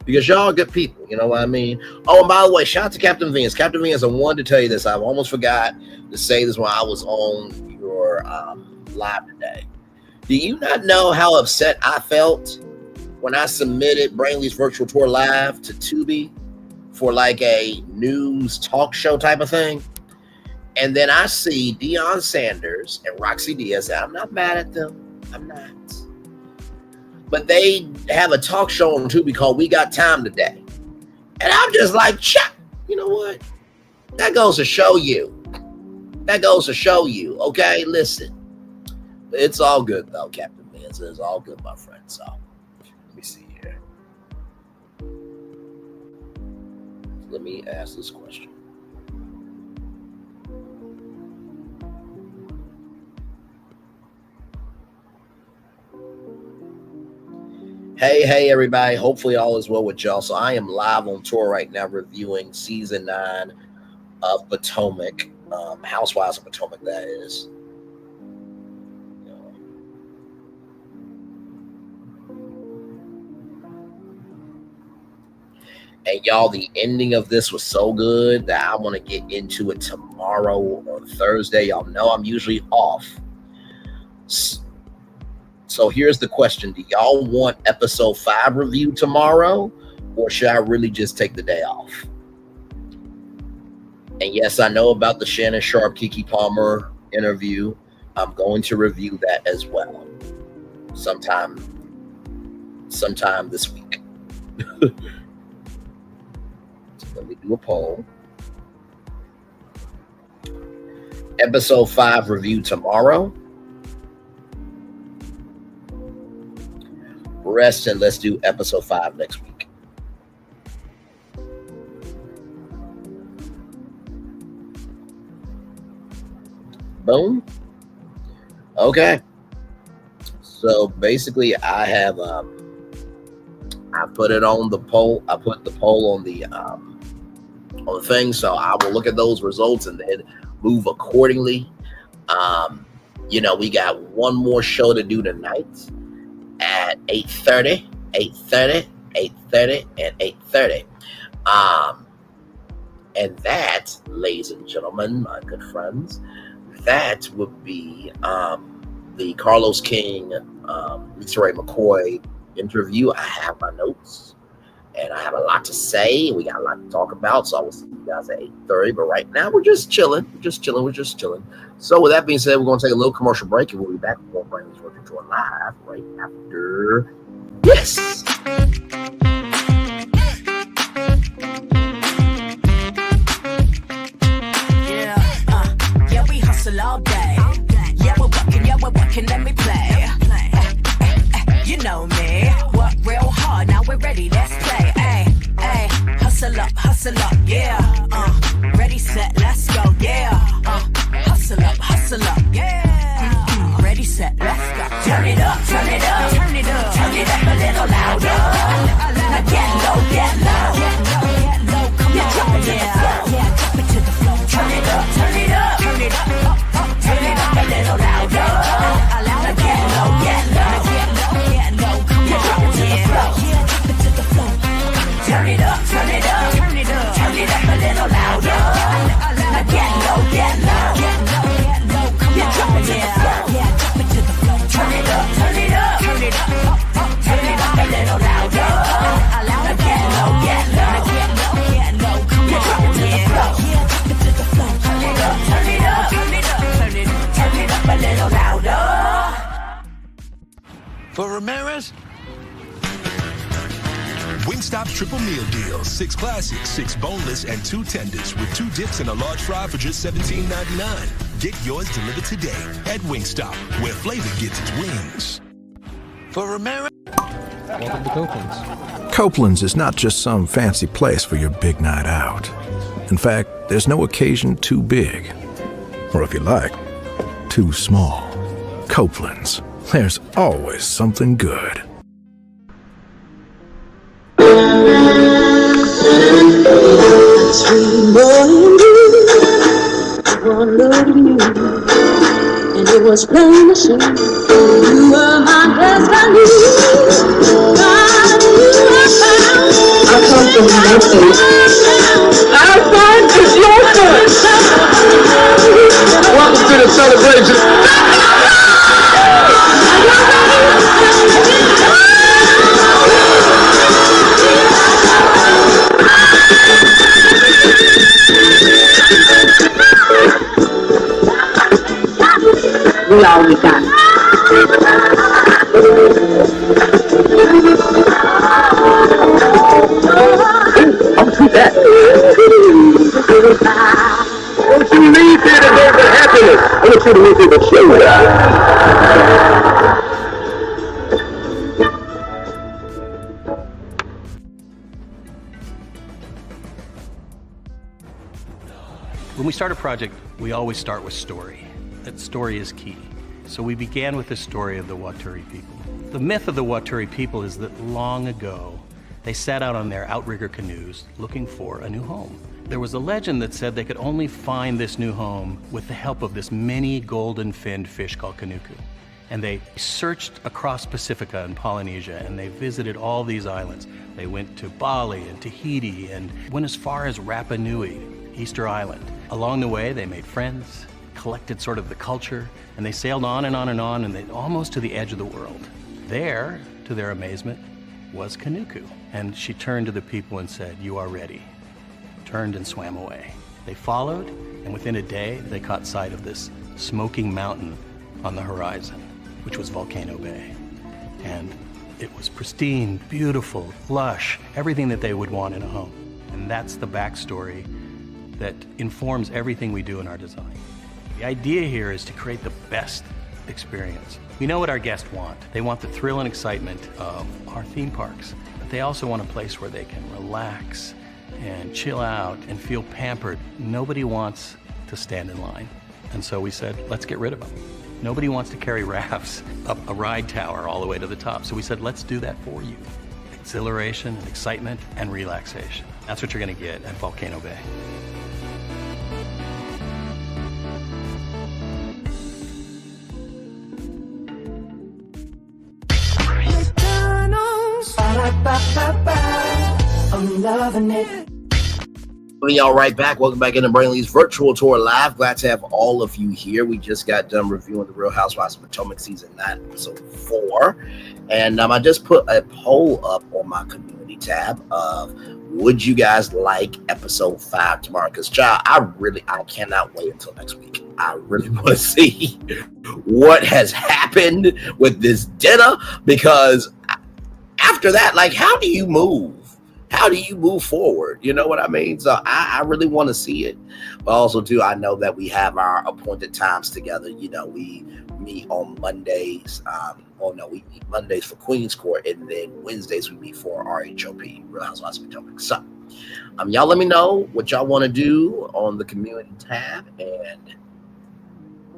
[SPEAKER 6] Because y'all are good people, you know what I mean? Oh, and by the way, shout out to Captain Venus. Captain Venus, I wanted to tell you this. I almost forgot to say this when I was on your live today. Do you not know how upset I felt when I submitted Brainley's Virtual Tour Live to Tubi for like a news talk show type of thing? And then I see Deion Sanders and Roxy Diaz. I'm not mad at them. I'm not. But they have a talk show on Tubi called We Got Time Today. And I'm just like, Chuck, you know what? That goes to show you. Okay? Listen. It's all good, though, Captain Vance. It's all good, my friend. So, let me see here. Let me ask this question. Hey, everybody. Hopefully all is well with y'all. So I am live on tour right now reviewing season 9 of Potomac. Housewives of Potomac, that is. And y'all, the ending of this was so good that I want to get into it tomorrow or Thursday. Y'all know I'm usually off. So here's the question. Do y'all want episode 5 review tomorrow? Or should I really just take the day off? And yes, I know about the Shannon Sharp, Keke Palmer interview. I'm going to review that as well. Sometime this week. So let me do a poll. Episode 5 review tomorrow. Rest and let's do episode 5 next week. Boom. Okay. So basically I have I put it on the poll. I put the poll on the thing, so I will look at those results and then move accordingly. You know, we got one more show to do tonight at 8:30, and 8:30. And that, ladies and gentlemen, my good friends, that would be the Carlos King, Lisa Ray McCoy interview. I have my notes, and I have a lot to say. We got a lot to talk about, so I will see you guys at 8:30. But right now, we're just chilling. So with that being said, we're going to take a little commercial break, and we'll be back. We'll bring this working to a live right after this.
[SPEAKER 2] Yeah, we hustle all day. Yeah, we're working, let me play. You know me, work real hard, now we're ready, let's play. Hustle up, yeah. Ready, set, let's go, yeah. Hustle up, yeah. Ready, set, let's go. Turn it up, turn it up a little louder. Now get low, come on, drop it to the floor. Drop it to the floor. Turn it up a little louder. Now get low, come on, drop it to the floor. Drop it to the floor. Turn it up a little louder. Now get low, come on, drop it to the floor. Drop it to the floor. Turn it up a little louder. Now get low, come on, drop it to the floor. Drop it to the floor. Turn it up a little louder.
[SPEAKER 12] For Ramirez? Wingstop's triple meal deal. 6 classics, 6 boneless, and 2 tenders with 2 dips and a large fry for just $17.99. Get yours delivered today at Wingstop, where flavor gets its wings. For Ramirez?
[SPEAKER 13] Welcome to Copeland's.
[SPEAKER 14] Copeland's is not just some fancy place for your big night out. In fact, there's no occasion too big. Or if you like, too small. Copeland's. There's always something good.
[SPEAKER 15] Sweet boy and blue, one look at you, and it was plain to see you were my destiny. God, you were found. I come from nothing. Our son is your son. Welcome to the celebration. We all we got. I'll do that. Don't you leave here to go for happiness. I want you to leave here to show that.
[SPEAKER 13] When we start a project, we always start with story. That story is key. So we began with the story of the Waturi people. The myth of the Waturi people is that long ago, they set out on their outrigger canoes looking for a new home. There was a legend that said they could only find this new home with the help of this mini golden-finned fish called kanuku. And they searched across Pacifica and Polynesia, and they visited all these islands. They went to Bali and Tahiti and went as far as Rapa Nui, Easter Island. Along the way, they made friends, collected sort of the culture, and they sailed on and on and on, and they almost to the edge of the world. There, to their amazement, was Kanuku. And she turned to the people and said, "You are ready." Turned and swam away. They followed, and within a day, they caught sight of this smoking mountain on the horizon, which was Volcano Bay. And it was pristine, beautiful, lush, everything that they would want in a home. And that's the backstory that informs everything we do in our design. The idea here is to create the best experience. We know what our guests want. They want the thrill and excitement of our theme parks, but they also want a place where they can relax and chill out and feel pampered. Nobody wants to stand in line. And so we said, let's get rid of them. Nobody wants to carry rafts up a ride tower all the way to the top. So we said, let's do that for you. Exhilaration and excitement and relaxation. That's what you're gonna get at Volcano Bay.
[SPEAKER 16] I'm loving it.
[SPEAKER 6] Bring y'all right back. Welcome back into Brainley's virtual tour live. Glad to have all of you here. We just got done reviewing the Real Housewives of Potomac season 9, episode 4. And I just put a poll up on my community tab of would you guys like episode 5 tomorrow? Because child, I cannot wait until next week. I really want to see what has happened with this dinner, because after that, like, how do you move? How do you move forward? You know what I mean? So I really want to see it. But also, too, I know that we have our appointed times together. You know, we meet on Mondays. We meet Mondays for Queen's Court, and then Wednesdays we meet for RHOP, Real Housewives of Potomac. So y'all let me know what y'all want to do on the community tab, and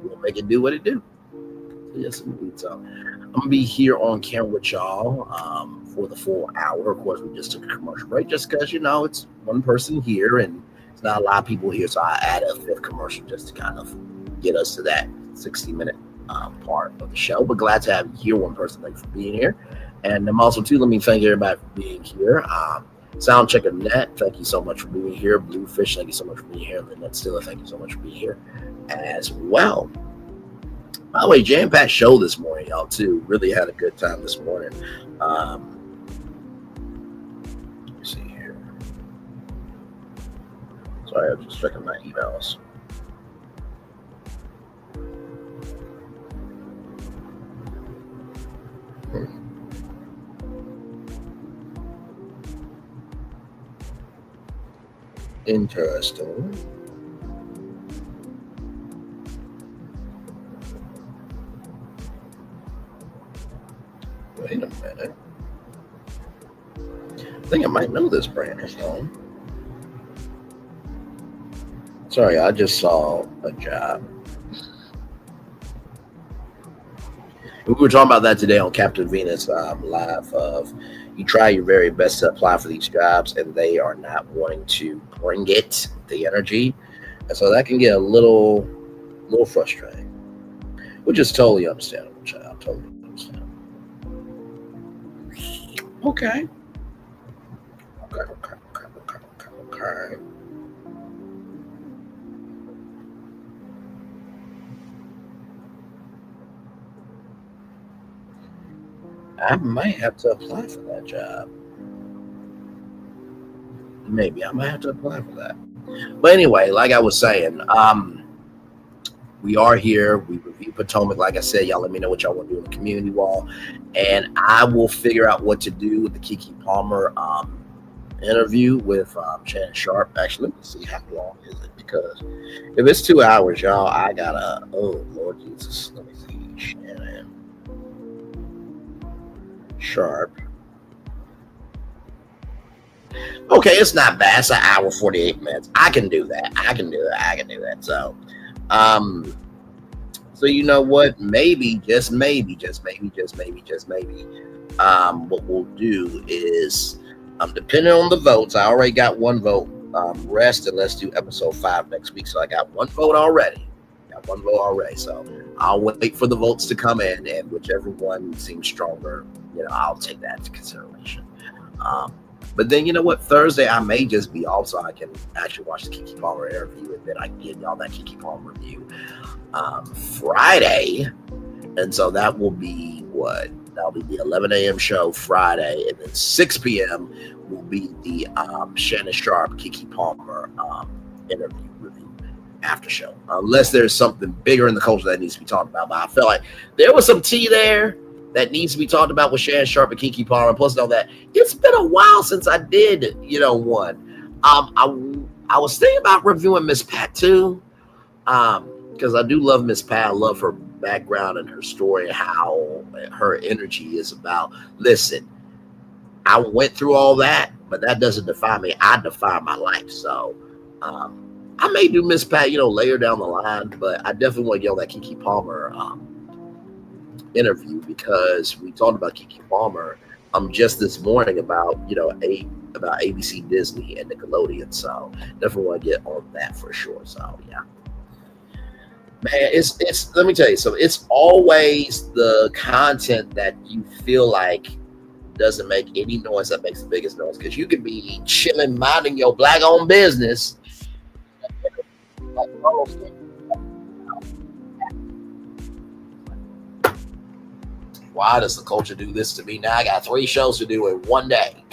[SPEAKER 6] we'll make it do what it do. So yes, indeed. So I'm going to be here on camera with y'all for the full hour. Of course, we just took a commercial break just because, it's one person here and it's not a lot of people here. So I added a 5th commercial just to kind of get us to that 60-minute part of the show. But glad to have you here, one person. Thanks for being here. And I'm also, too, let me thank everybody for being here. Soundcheck of Net, thank you so much for being here. Bluefish, thank you so much for being here. Lynette Stiller, thank you so much for being here as well. By the way, jam-packed show this morning, y'all, too. Really had a good time this morning. Let me see here. Sorry, I'm just checking my emails. Interesting. Wait a minute. I think I might know this brand or something. Sorry, I just saw a job. We were talking about that today on Captain Venus live of you try your very best to apply for these jobs and they are not wanting to bring it, the energy. And so that can get a little frustrating, which is totally understandable, child. Totally understandable. Okay. I might have to apply for that job. Maybe I might have to apply for that. But anyway, like I was saying, we are here. We review Potomac. Like I said, y'all let me know what y'all want to do in the community wall. And I will figure out what to do with the Keke Palmer interview with Shannon Sharpe. Actually, let me see, how long is it? Because if it's 2 hours, y'all, I gotta, oh, Lord Jesus. Let me see, Shannon Sharpe. Okay, it's not bad. It's an hour, 48 minutes. I can do that. So, so you know what? Maybe, just maybe, what we'll do is, depending on the votes, I already got one vote. Rest and let's do episode 5 next week. So I got one vote already. So I'll wait for the votes to come in, and whichever one seems stronger, I'll take that into consideration. But then, you know what? Thursday, I may just be off so I can actually watch the Keke Palmer interview, and then I can give y'all that Keke Palmer review Friday. And so that will be what? That'll be the 11 a.m. show Friday, and then 6 p.m. will be the Shannon Sharpe, Keke Palmer interview review after show. Unless there's something bigger in the culture that needs to be talked about. But I feel like there was some tea there that needs to be talked about with Shannon Sharpe and Keke Palmer. Plus, all that, it's been a while since I did, one. I was thinking about reviewing Miss Pat too, because I do love Miss Pat. I love her background and her story and how her energy is about. Listen, I went through all that, but that doesn't define me. I define my life. So, I may do Miss Pat, later down the line, but I definitely want to get on that Keke Palmer interview, because we talked about Keke Palmer just this morning about about ABC, Disney, and Nickelodeon. So definitely want to get on that for sure. So yeah, man, it's let me tell you, so it's always the content that you feel like doesn't make any noise that makes the biggest noise. Because you could be chilling, minding your black-owned business. Why does the culture do this to me? Now I got 3 shows to do in one day.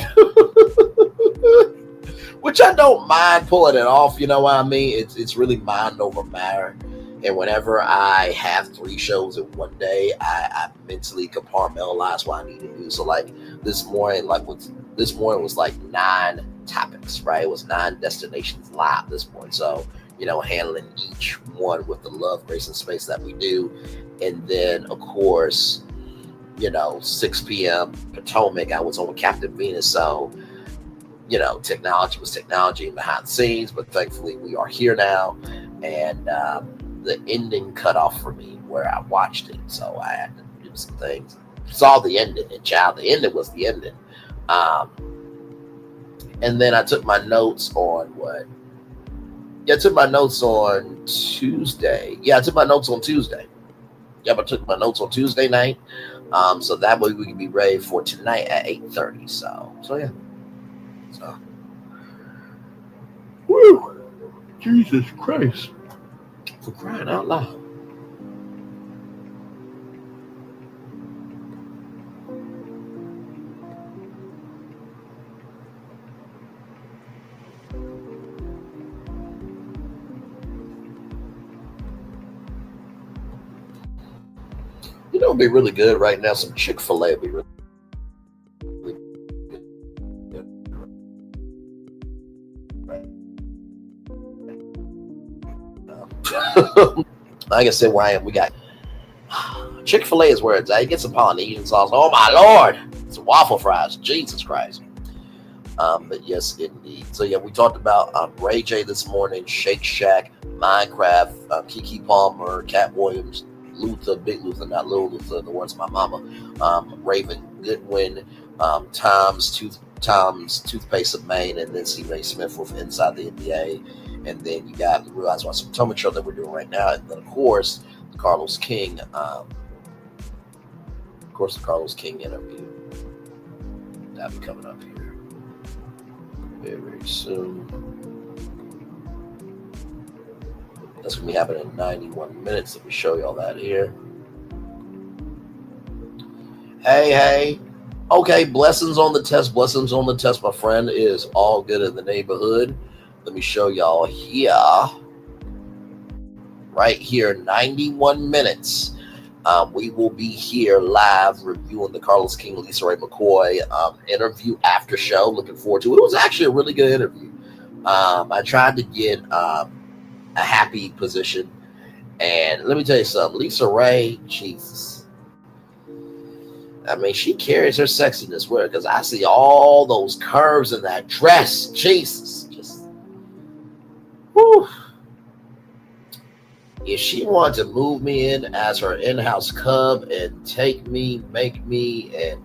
[SPEAKER 6] Which I don't mind pulling it off, you know what I mean? It's really mind over matter. And whenever I have 3 shows in one day, I mentally compartmentalize what I need to do. So like this morning was like 9 topics, right? It was 9 destinations live this morning. So, you know, handling each one with the love, grace, and space that we do. And then of course, you know, 6 p.m. Potomac, I was on with Captain Venus. So, you know, technology was technology behind the scenes, but thankfully we are here now. And the ending cut off for me where I watched it. So I had to do some things. Saw the ending, and child, the ending was the ending. And then I took my notes on what? Yeah, I took my notes on Tuesday. Yeah, I took my notes on Tuesday. Yep, I took my notes on Tuesday night. So that way we can be ready for tonight at 8:30. So yeah. So, woo, Jesus Christ! For crying out loud. You know, it'd be really good right now. Some Chick-fil-A would be really like I said, where I am, we got Chick-fil-A is where it's at. You get some Polynesian sauce. Oh my Lord, some waffle fries. Jesus Christ. But yes, indeed. So yeah, we talked about Ray J this morning, Shake Shack, Minecraft, Kiki Palmer, Cat Williams, Luther, Big Luther, not Little Luther, the words of my mama, Raven Goodwin, Tom's Toothpaste of Maine, and then C. Ray Smith with Inside the NBA. And then you got the Real Housewives of Potomac show that we're doing right now. And then, of course, the Carlos King interview. That'll be coming up here very, very soon. That's going to be happening in 91 minutes. Let me show you all that here. Hey. Okay, blessings on the test. Blessings on the test, my friend. It is all good in the neighborhood. Let me show y'all here. Right here, 91 minutes. We will be here live reviewing the Carlos King, Lisa Ray McCoy interview after show. Looking forward to it. It was actually a really good interview. I tried to get a happy position. And let me tell you something. Lisa Ray, Jesus. I mean, she carries her sexiness with her because I see all those curves in that dress. Jesus. Just, whew. If she wanted to move me in as her in-house cub and take me, make me, and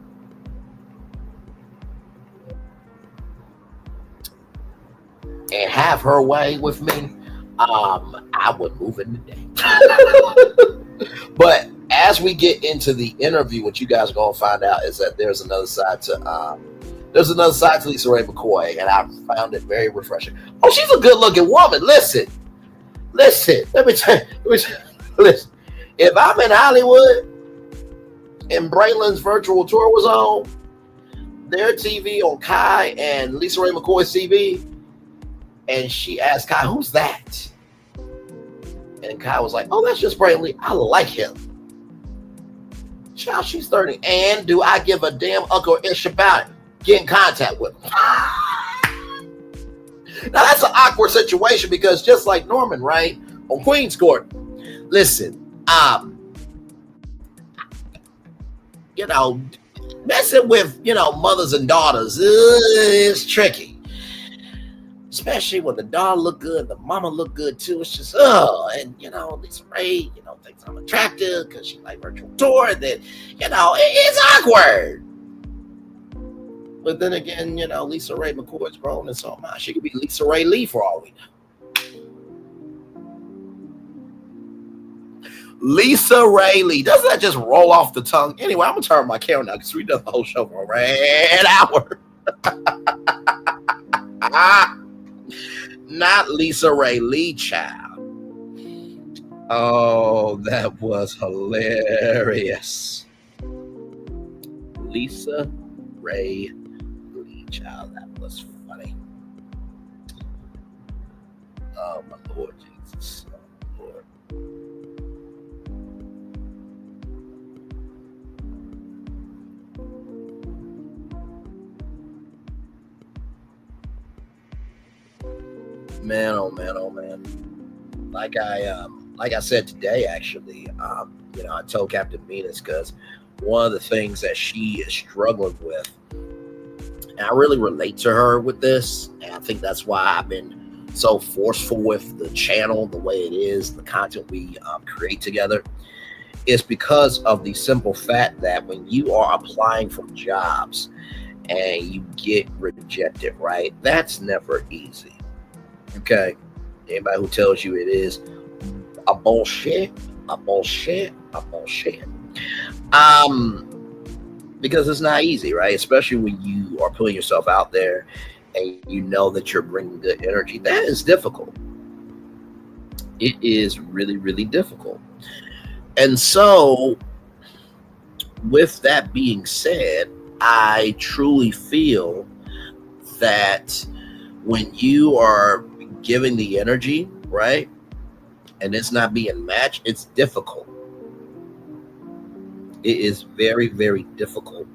[SPEAKER 6] have her way with me, I would move in today. But as we get into the interview, what you guys are gonna find out is that there's another side to Lisa Ray McCoy, and I found it very refreshing. Oh, she's a good-looking woman. Listen. Let me tell you. Listen. If I'm in Hollywood and Braylon's virtual tour was on, their TV on Kai and Lisa Ray McCoy's TV, and she asked Kai, "Who's that?" And Kai was like, "Oh, that's just Braylon. I like him." Child, she's 30. And do I give a damn uncle ish about it? Get in contact with him. Now, that's an awkward situation because just like Norman, right? On Queen's Court. Listen, messing with, mothers and daughters is tricky. Especially when the daughter look good, the mama look good too. It's just, and Lisa Ray, thinks I'm attractive because she like virtual tour. And then, it's awkward. But then again, Lisa Ray McCoy's grown, and so am I. She could be Lisa Ray Lee for all we know. Lisa Ray Lee. Doesn't that just roll off the tongue? Anyway, I'm gonna turn my camera now because we done the whole show for an hour. Not Lisa Ray Lee, child. Oh, that was hilarious. Lisa Ray Lee, child. That was funny. Oh, my Lord Jesus. Oh, Lord. Man, oh man, oh man. Like I said today, actually, I told Captain Venus because one of the things that she is struggling with, and I really relate to her with this, and I think that's why I've been so forceful with the channel, the way it is, the content we create together, is because of the simple fact that when you are applying for jobs and you get rejected, right? That's never easy. Okay, anybody who tells you it is a bullshit, because it's not easy, right? Especially when you are putting yourself out there and you know that you're bringing good energy. That is difficult. It is really, really difficult. And so, with that being said, I truly feel that when you are giving the energy, right, and it's not being matched, it's difficult. It is very, very difficult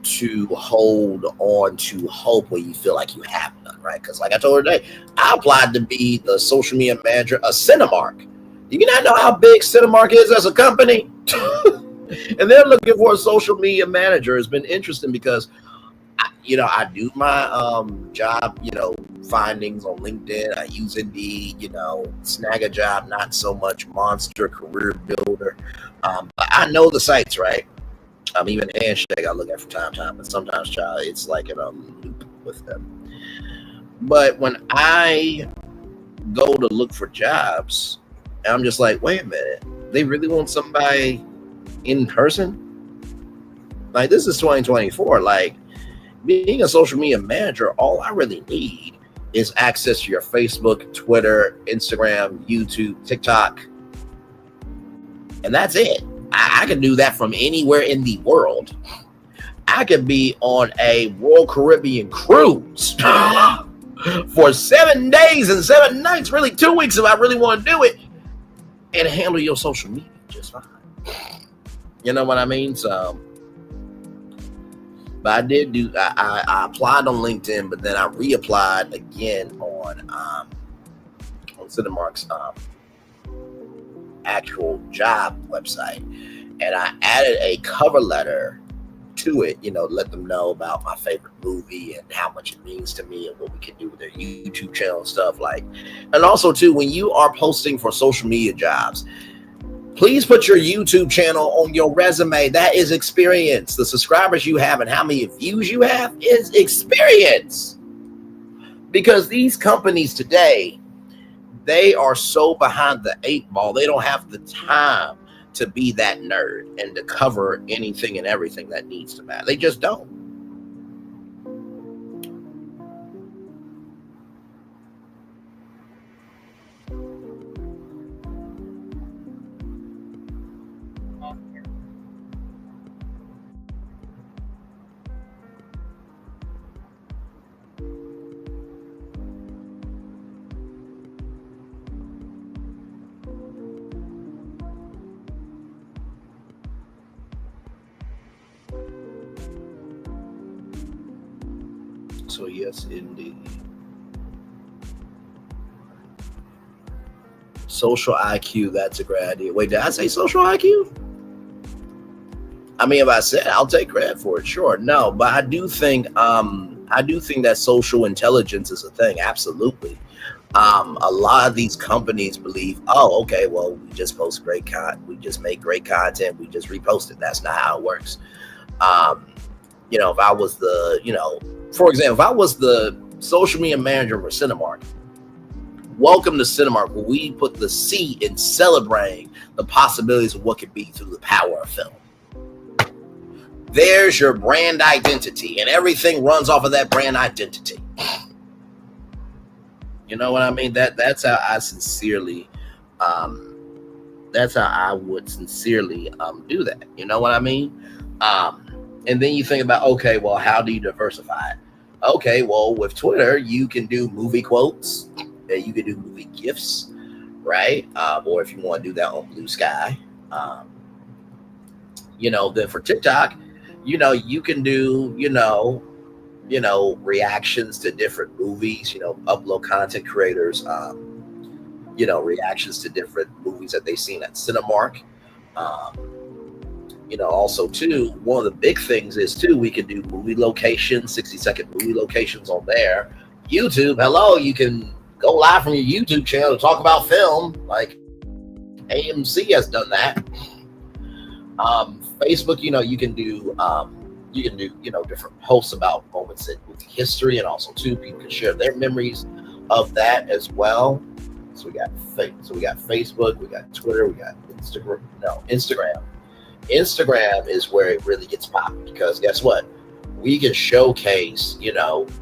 [SPEAKER 6] to hold on to hope when you feel like you have none, right? Because like I told her today, I applied to be the social media manager of Cinemark. Do you not know how big Cinemark is as a company? And they're looking for a social media manager. It's been interesting because I do my job, findings on LinkedIn. I use Indeed, Snag a Job, not so much Monster, Career Builder. But I know the sites, right? Even Handshake I look at from time to time, but sometimes, child, it's like in a loop with them. But when I go to look for jobs, I'm just like, wait a minute, they really want somebody in person? Like, this is 2024. Like, being a social media manager, all I really need is access to your Facebook, Twitter, Instagram, YouTube, TikTok. And that's it. I can do that from anywhere in the world. I could be on a Royal Caribbean cruise for 7 days and 7 nights, really 2 weeks if I really want to do it, and handle your social media just fine. You know what I mean? So, but I did do, I applied on LinkedIn, but then I reapplied again on Cinemark's actual job website. And I added a cover letter to it, let them know about my favorite movie and how much it means to me and what we can do with their YouTube channel and stuff like. And also too, when you are posting for social media jobs, please put your YouTube channel on your resume. That is experience. The subscribers you have and how many views you have is experience. Because these companies today, they are so behind the 8 ball. They don't have the time to be that nerd and to cover anything and everything that needs to matter. They just don't. So yes, indeed. Social IQ, that's a great idea. Wait, did I say social IQ? I mean, if I said, I'll take credit for it, sure. No, but I do think that social intelligence is a thing, absolutely. A lot of these companies believe, oh, okay, well, we just post great content, we just make great content, we just repost it. That's not how it works. If I was the, for example, if I was the social media manager for Cinemark, Welcome to Cinemark, where we put the C in celebrating the possibilities of what could be through the power of film. There's your brand identity, and everything runs off of that brand identity. You know what I mean? That's how I sincerely, that's how I would sincerely do that. You know what I mean? And then you think about, okay, well, how do you diversify it? Okay, well, with Twitter, you can do movie quotes, you can do movie gifs, right? Or if you want to do that on Blue Sky, then for TikTok, you can do, reactions to different movies, upload content creators, reactions to different movies that they've seen at Cinemark. Also too, one of the big things is too, we can do movie locations, 60-second movie locations on there. YouTube, hello, you can go live from your YouTube channel to talk about film, like AMC has done that. Facebook, you can do different posts about moments in movie history, and also too, people can share their memories of that as well. So we got Facebook, we got Twitter, we got Instagram. Instagram is where it really gets popping, because guess what? We can showcase,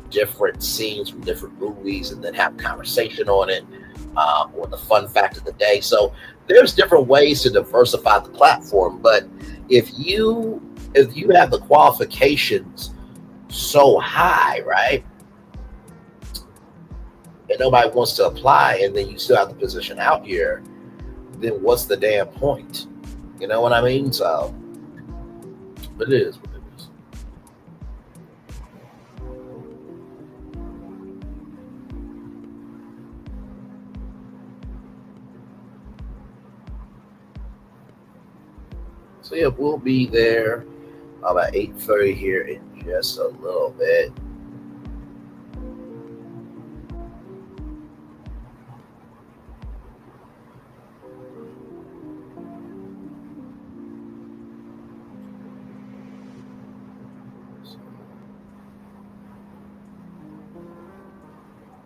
[SPEAKER 6] different scenes from different movies and then have conversation on it, or the fun fact of the day. So there's different ways to diversify the platform. But if you have the qualifications so high, right, and nobody wants to apply, and then you still have the position out here, then what's the damn point? You know what I mean? So, but it is what it is. So yeah, we'll be there about 8:30 here in just a little bit.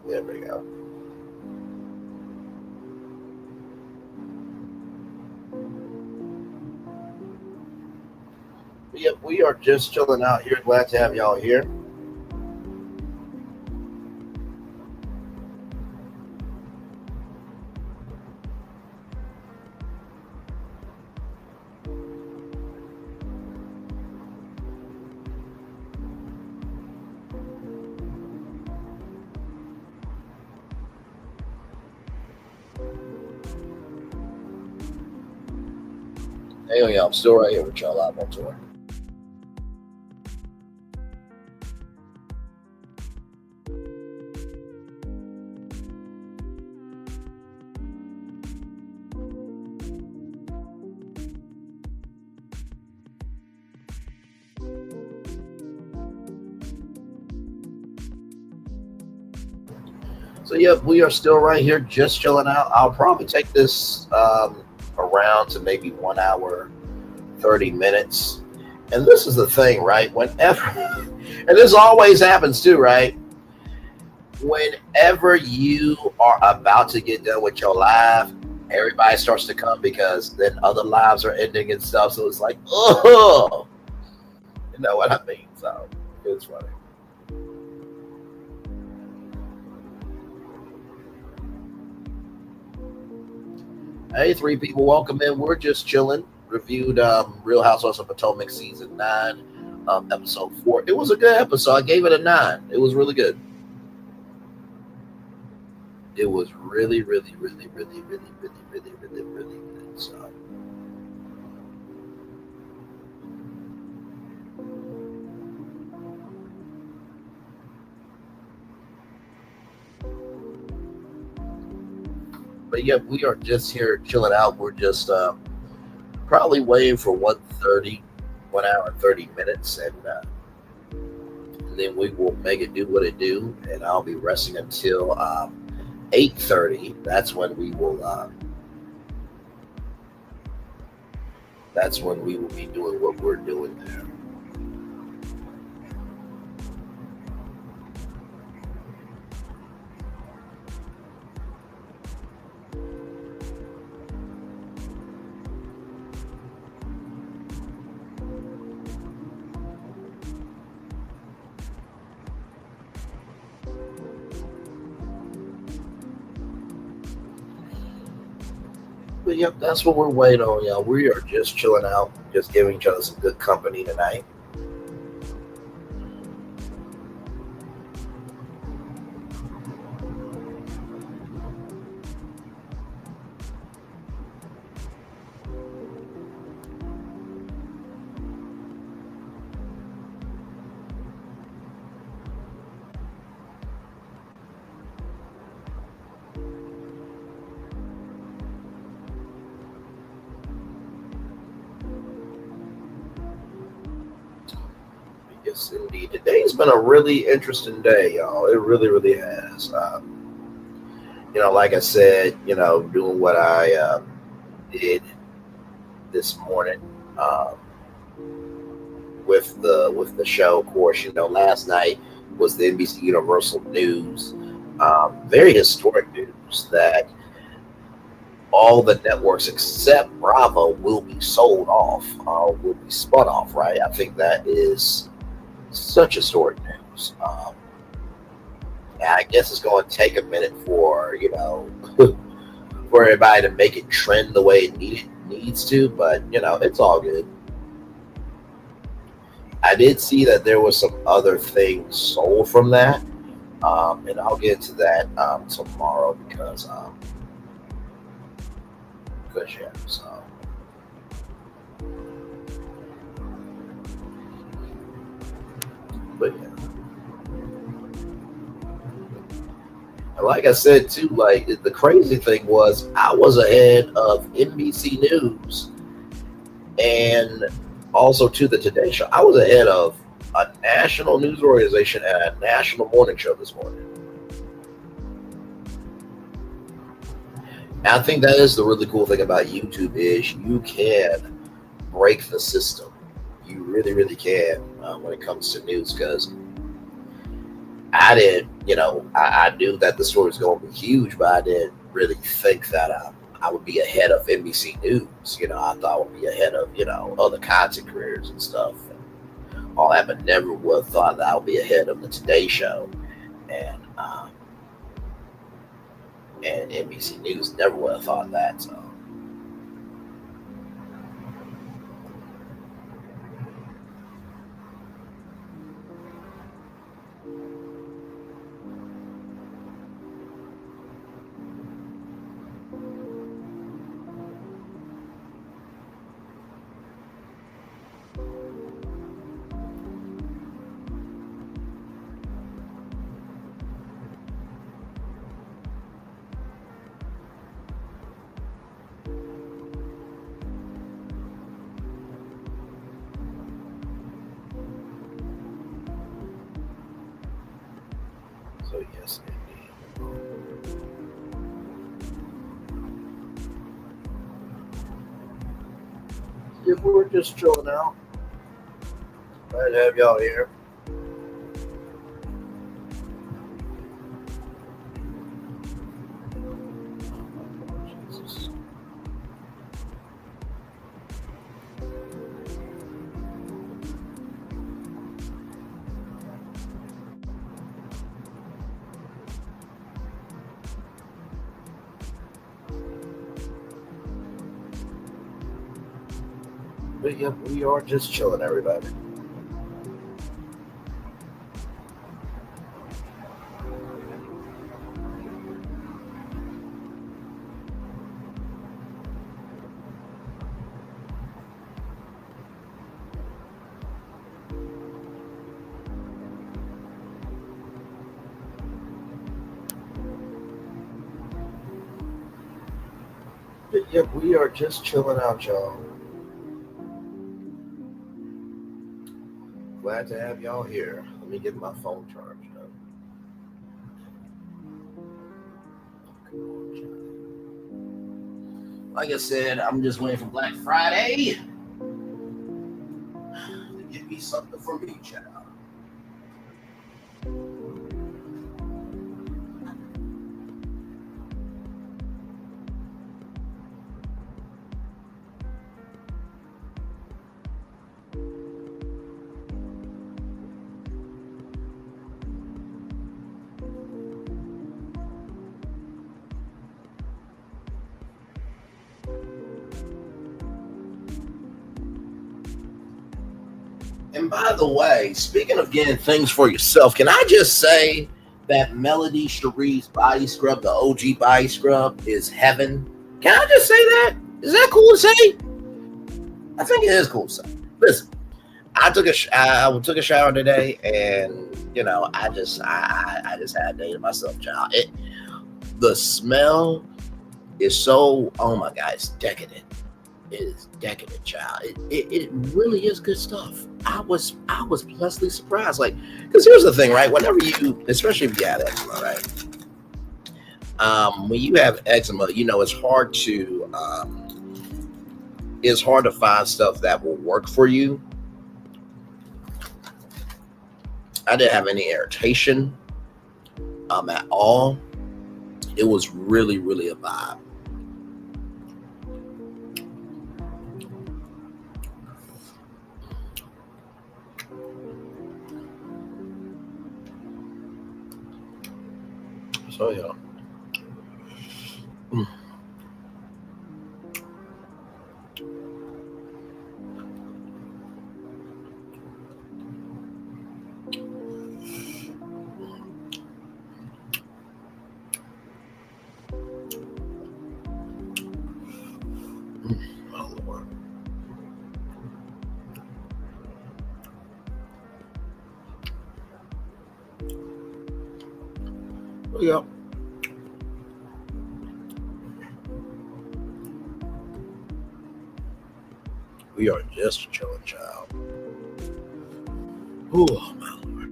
[SPEAKER 6] There we go. Yep, we are just chilling out here. Glad to have y'all here. Hey, I'm still right here with y'all live on tour. So yeah, we are still right here, just chilling out. I'll probably take this around to maybe 1 hour, 30 minutes. And this is the thing, right? Whenever, and this always happens too, right? Whenever you are about to get done with your live, everybody starts to come, because then other lives are ending and stuff. So it's like, oh, you know what I mean? So it's funny. Hey, 3 people, welcome in. We're just chilling. Reviewed Real Housewives of Potomac season 9, episode 4. It was a good episode. I gave it a 9. It was really good. It was really, really, really, really, really, really, really, really, really good. So. But yeah, we are just here chilling out. We're just probably waiting for 1:30, 1 hour and 30 minutes, and then we will make it do what it do, and I'll be resting until 8:30. That's when we will. That's when we will be doing what we're doing there. But yep, that's what we're waiting on, y'all. We are just chilling out, just giving each other some good company tonight. Yes, indeed. Today's been a really interesting day, y'all. It really, really has. Like I said, doing what I did this morning with the show. Of course, last night was the NBC Universal News. Very historic news that all the networks except Bravo will be sold off, will be spun off. Right? I think that is such historic news. And I guess it's going to take a minute for for everybody to make it trend the way it needs to, but it's all good. I did see that there was some other things sold from that, and I'll get into that tomorrow because yeah, so. But yeah. Like I said too, like the crazy thing was I was ahead of NBC News and also to the Today Show. I was ahead of a national news organization and a national morning show this morning. And I think that is the really cool thing about YouTube is you can break the system. You really, really can when it comes to news because I didn't, I knew that the story was going to be huge, but I didn't really think that I would be ahead of NBC News. I thought I would be ahead of, other content creators and stuff and all that, but never would have thought that I would be ahead of the Today Show and NBC News. Never would have thought that. So. So yes, indeed. If we're just chilling out, glad to have y'all here. Jesus. But yep, we are just chilling, everybody. But yep, we are just chilling out, y'all. Glad to have y'all here. Let me get my phone charged up. Like I said, I'm just waiting for Black Friday to get me something for me, child. And by the way, speaking of getting things for yourself, can I just say that Melody Cherie's body scrub, the OG body scrub, is heaven? Can I just say that? Is that cool to say? I think it is cool to say. Listen, I took a shower today, and you know, I just had a day to myself, child. The smell is so, oh my God, it's decadent. It is decadent, child. It really is good stuff. I was pleasantly surprised. Like, because here's the thing, right? Whenever you, especially if you have eczema, right? When you have eczema, you know, it's hard to find stuff that will work for you. I didn't have any irritation at all. It was really, really a vibe. So yeah. Oh Lord. Yeah. We are just a chilling child. Oh my Lord.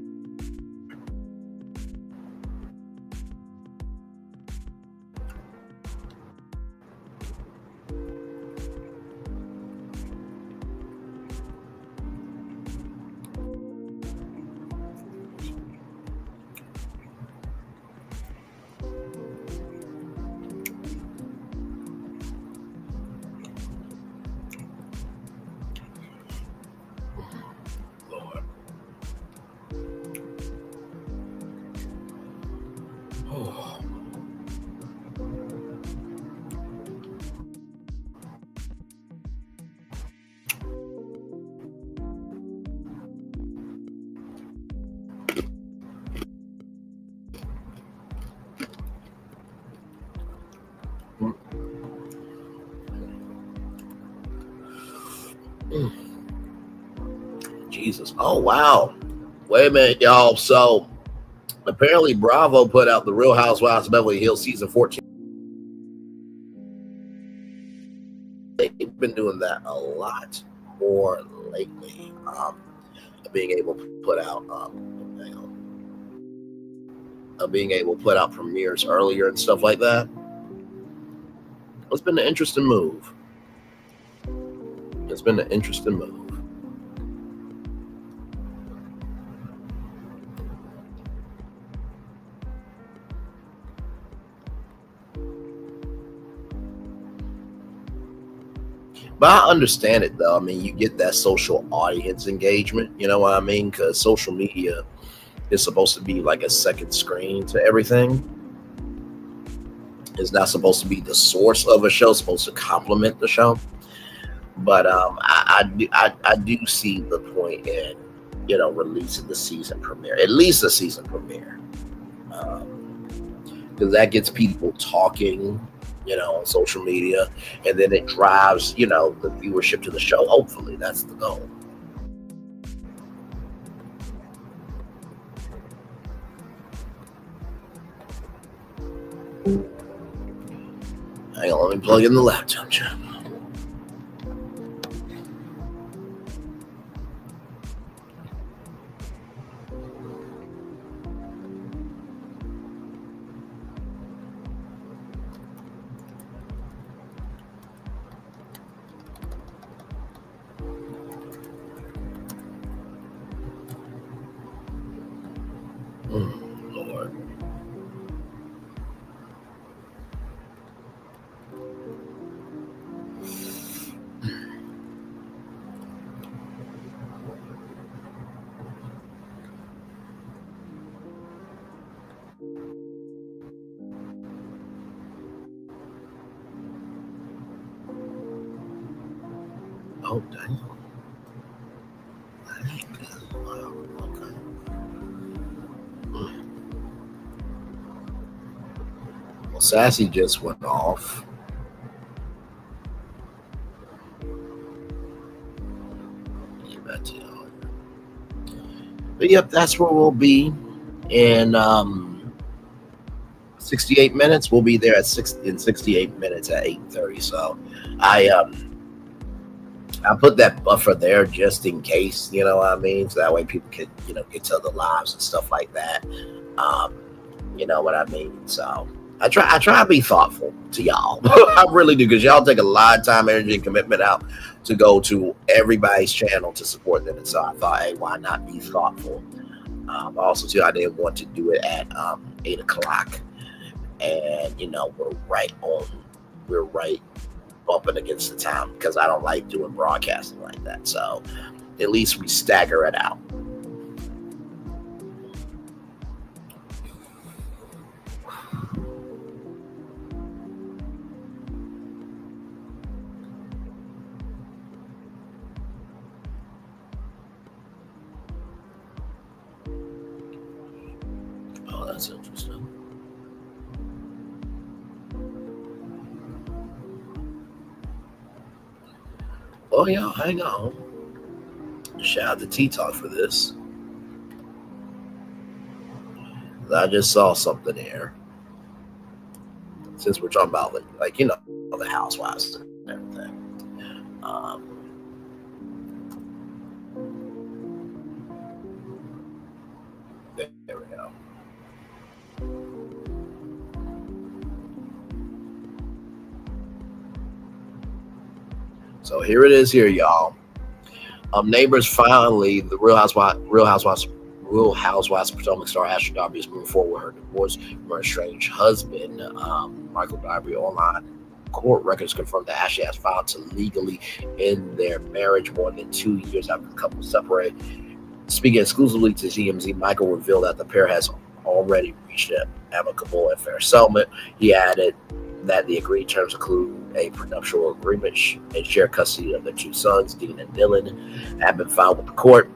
[SPEAKER 6] Lord. Oh. Jesus. Oh, wow. Wait a minute, y'all. So apparently Bravo put out the Real Housewives of Beverly Hills season 14. They've been doing that a lot more lately. Being able to put out premieres earlier and stuff like that. It's been an interesting move. It's been an interesting move. But I understand it though. I mean, you get that social audience engagement, you know what I mean? Because social media is supposed to be like a second screen to everything. It's not supposed to be the source of a show, it's supposed to complement the show. But I do see the point in, you know, releasing the season premiere, at least the season premiere. Because that gets people talking, you know, on social media, and then it drives, you know, the viewership to the show. Hopefully that's the goal. Hang on, let me plug in the laptop, chat. Lord. Oh, dang. Sassy just went off. But yep, that's where we'll be in 68 minutes. We'll be there at 68 minutes at 8:30. So I put that buffer there just in case, you know what I mean? So that way people can, get to the lives and stuff like that. You know what I mean? So I try to be thoughtful to y'all. I really do, because y'all take a lot of time, energy, and commitment out to go to everybody's channel to support them. And so I thought, hey, why not be thoughtful? Also, too, I didn't want to do it at 8 o'clock. And, we're right bumping against the time, because I don't like doing broadcasting like that. So at least we stagger it out. Oh, that's interesting. Oh, yeah, hang on. Shout out to T-Talk for this. I just saw something here. Since we're talking about, the Housewives and everything. There we go. So here it is here, y'all. Neighbors finally, the Real Housewives of Potomac star Ashley Darby is moving forward with her divorce from her estranged husband, Michael Darby. Online court records confirm that Ashley has filed to legally end their marriage more than 2 years after the couple separated. Speaking exclusively to TMZ, Michael revealed that the pair has already reached an amicable and fair settlement. He added that the agreed terms include a prenuptial agreement and share custody of their two sons, Dean and Dylan, have been filed with the court.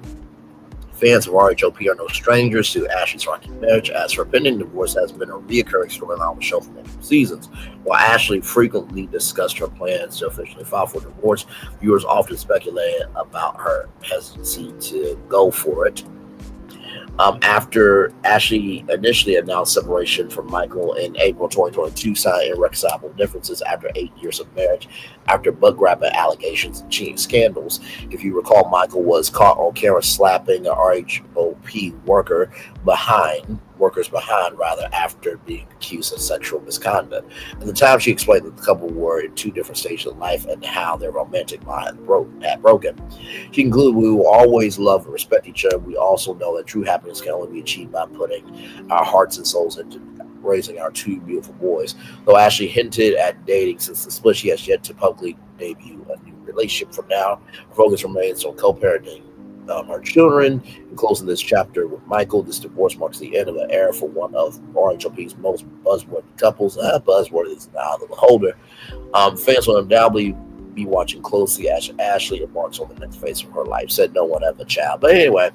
[SPEAKER 6] Fans of RHOP are no strangers to Ashley's rocky marriage, as her pending divorce has been a reoccurring storyline on the show for multiple seasons. While Ashley frequently discussed her plans to officially file for divorce, viewers often speculated about her hesitancy to go for it. After Ashley initially announced separation from Michael in April 2022, citing irreconcilable differences after 8 years of marriage, after butt-grabbing allegations and cheating scandals. If you recall, Michael was caught on camera slapping an RHOP workers behind, after being accused of sexual misconduct. At the time, she explained that the couple were in two different stages of life and how their romantic bond had broken. She concluded, "We will always love and respect each other. We also know that true happiness can only be achieved by putting our hearts and souls into raising our two beautiful boys." Though Ashley hinted at dating since the split, she has yet to publicly debut a new relationship. For now, her focus remains on co-parenting our children. In closing this chapter with Michael, this divorce marks the end of an era for one of RHOP's most buzzworthy couples. Buzzworthy is now the beholder. Fans will undoubtedly be watching closely as Ashley embarks on the next phase of her life. Said no one ever a child. But anyway,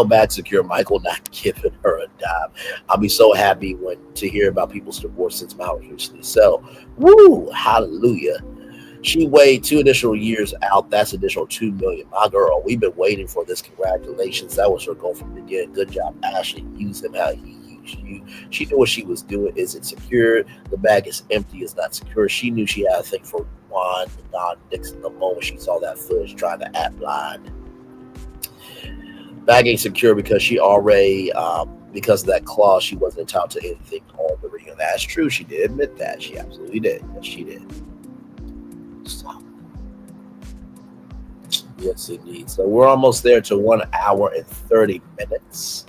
[SPEAKER 6] bad secure Michael not giving her a dime. I'll be so happy to hear about people's divorce since mine was recently settled. Woo! Hallelujah. She weighed 2 additional years out. That's additional $2 million. My girl, we've been waiting for this. Congratulations. That was her goal from the beginning. Good job, Ashley. Use him how he used you. She knew what she was doing. Is it secure? The bag is empty. It's not secure. She knew she had a thing for Juan and Don Dixon the moment she saw that footage trying to act blind. Bag ain't secure because she already, because of that clause, she wasn't entitled to anything on the reunion. That's true. She did admit that. She absolutely did. Yes, she did. So, yes, indeed. So we're almost there to 1 hour and 30 minutes.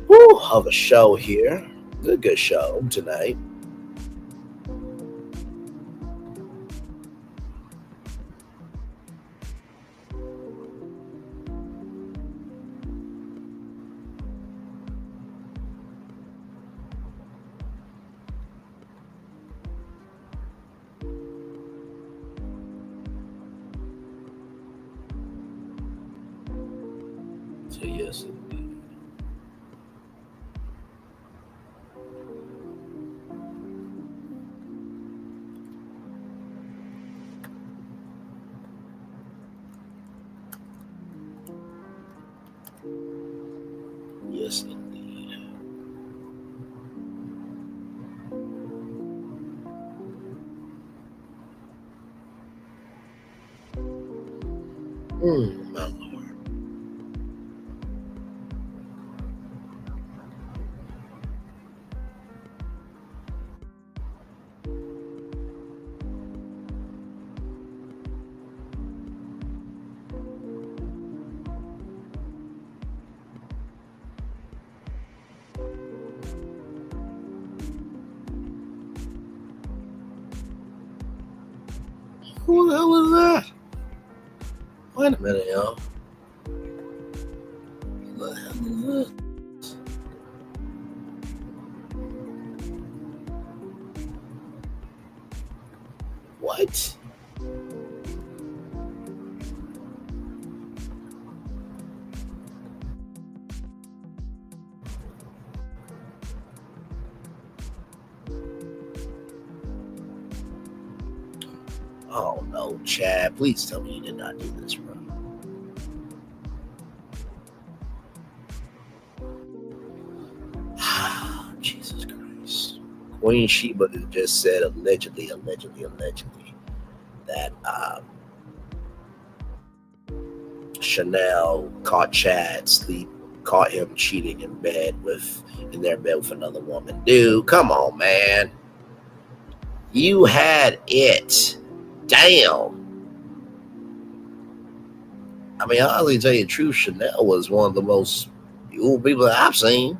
[SPEAKER 6] Woo, of a show here. Good show tonight. Yes, indeed. Yes, indeed. My Lord. Who the hell is that? Wait a minute, y'all. Who the hell is this? What? Oh no, Chad. Please tell me you did not do this, bro. Jesus Christ. Queen Sheba just said allegedly that Chanel caught him cheating in their bed with another woman. Dude, come on, man. You had it. Damn. I mean, honestly, tell you the truth, Chanel was one of the most beautiful people that I've seen.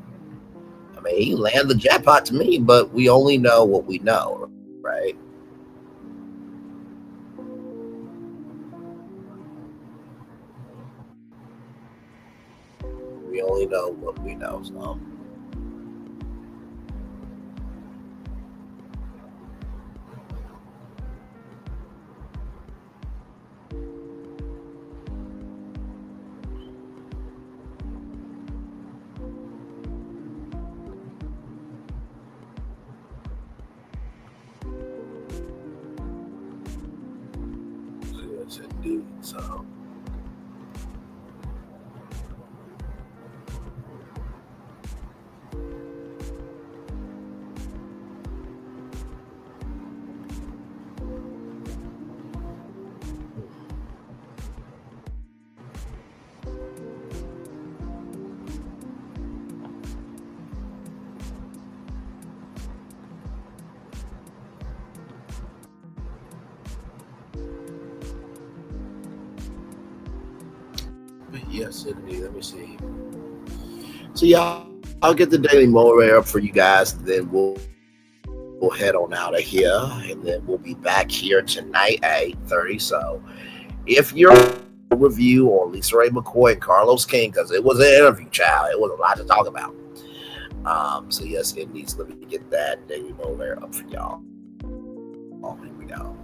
[SPEAKER 6] I mean, he landed the jackpot to me, but we only know what we know, right? We only know what we know, so. Yes, indeed, so. Yes, indeed. Let me see. So y'all, I'll get the Daily Moray up for you guys, and then we'll head on out of here, and then we'll be back here tonight at 8:30. So if you're a review on Lisa Ray McCoy and Carlos King, because it was an interview, child, it was a lot to talk about. So yes, indeed. So let me get that Daily Moray up for y'all. Oh, here we go.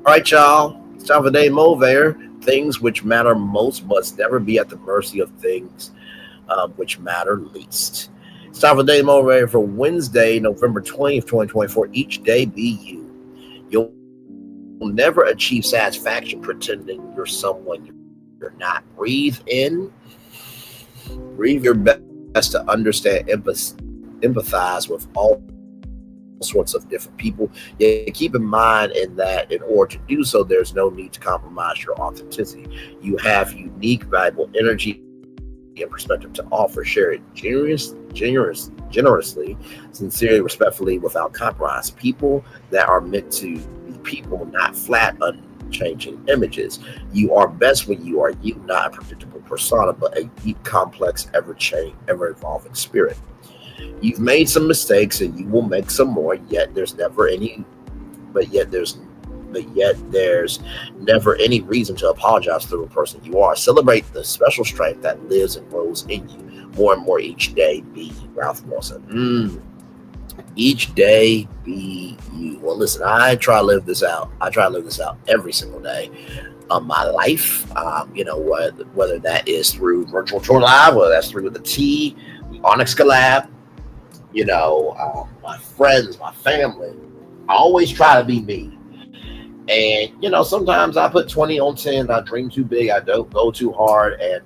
[SPEAKER 6] All right, y'all. It's time for Daily Moray. Things which matter most must never be at the mercy of things which matter least. It's time for Daily Moray for Wednesday, November 20th, 2024. Each day be you. You'll never achieve satisfaction pretending you're someone you're not. Breathe in. Breathe your best to understand, empathize with all sorts of different people. Yet keep in mind that in order to do so, there's no need to compromise your authenticity. You have unique, valuable energy and perspective to offer. Share it generously, sincerely, respectfully, without compromise. People that are meant to be people, not flat, unchanging images. You are best when you are you, not a predictable persona, but a deep, complex, ever-evolving spirit. You've made some mistakes and you will make some more, yet there's never any reason to apologize to the person you are. Celebrate the special strength that lives and grows in you more and more each day. Be Ralph Wilson. Each day be you. Well, listen, I try to live this out. Every single day of my life. Whether that is through Virtual Tour Live, whether that's through the T, the Onyx Collab, my friends, my family. I always try to be me. And, you know, sometimes I put 20 on 10. I dream too big. I don't go too hard. And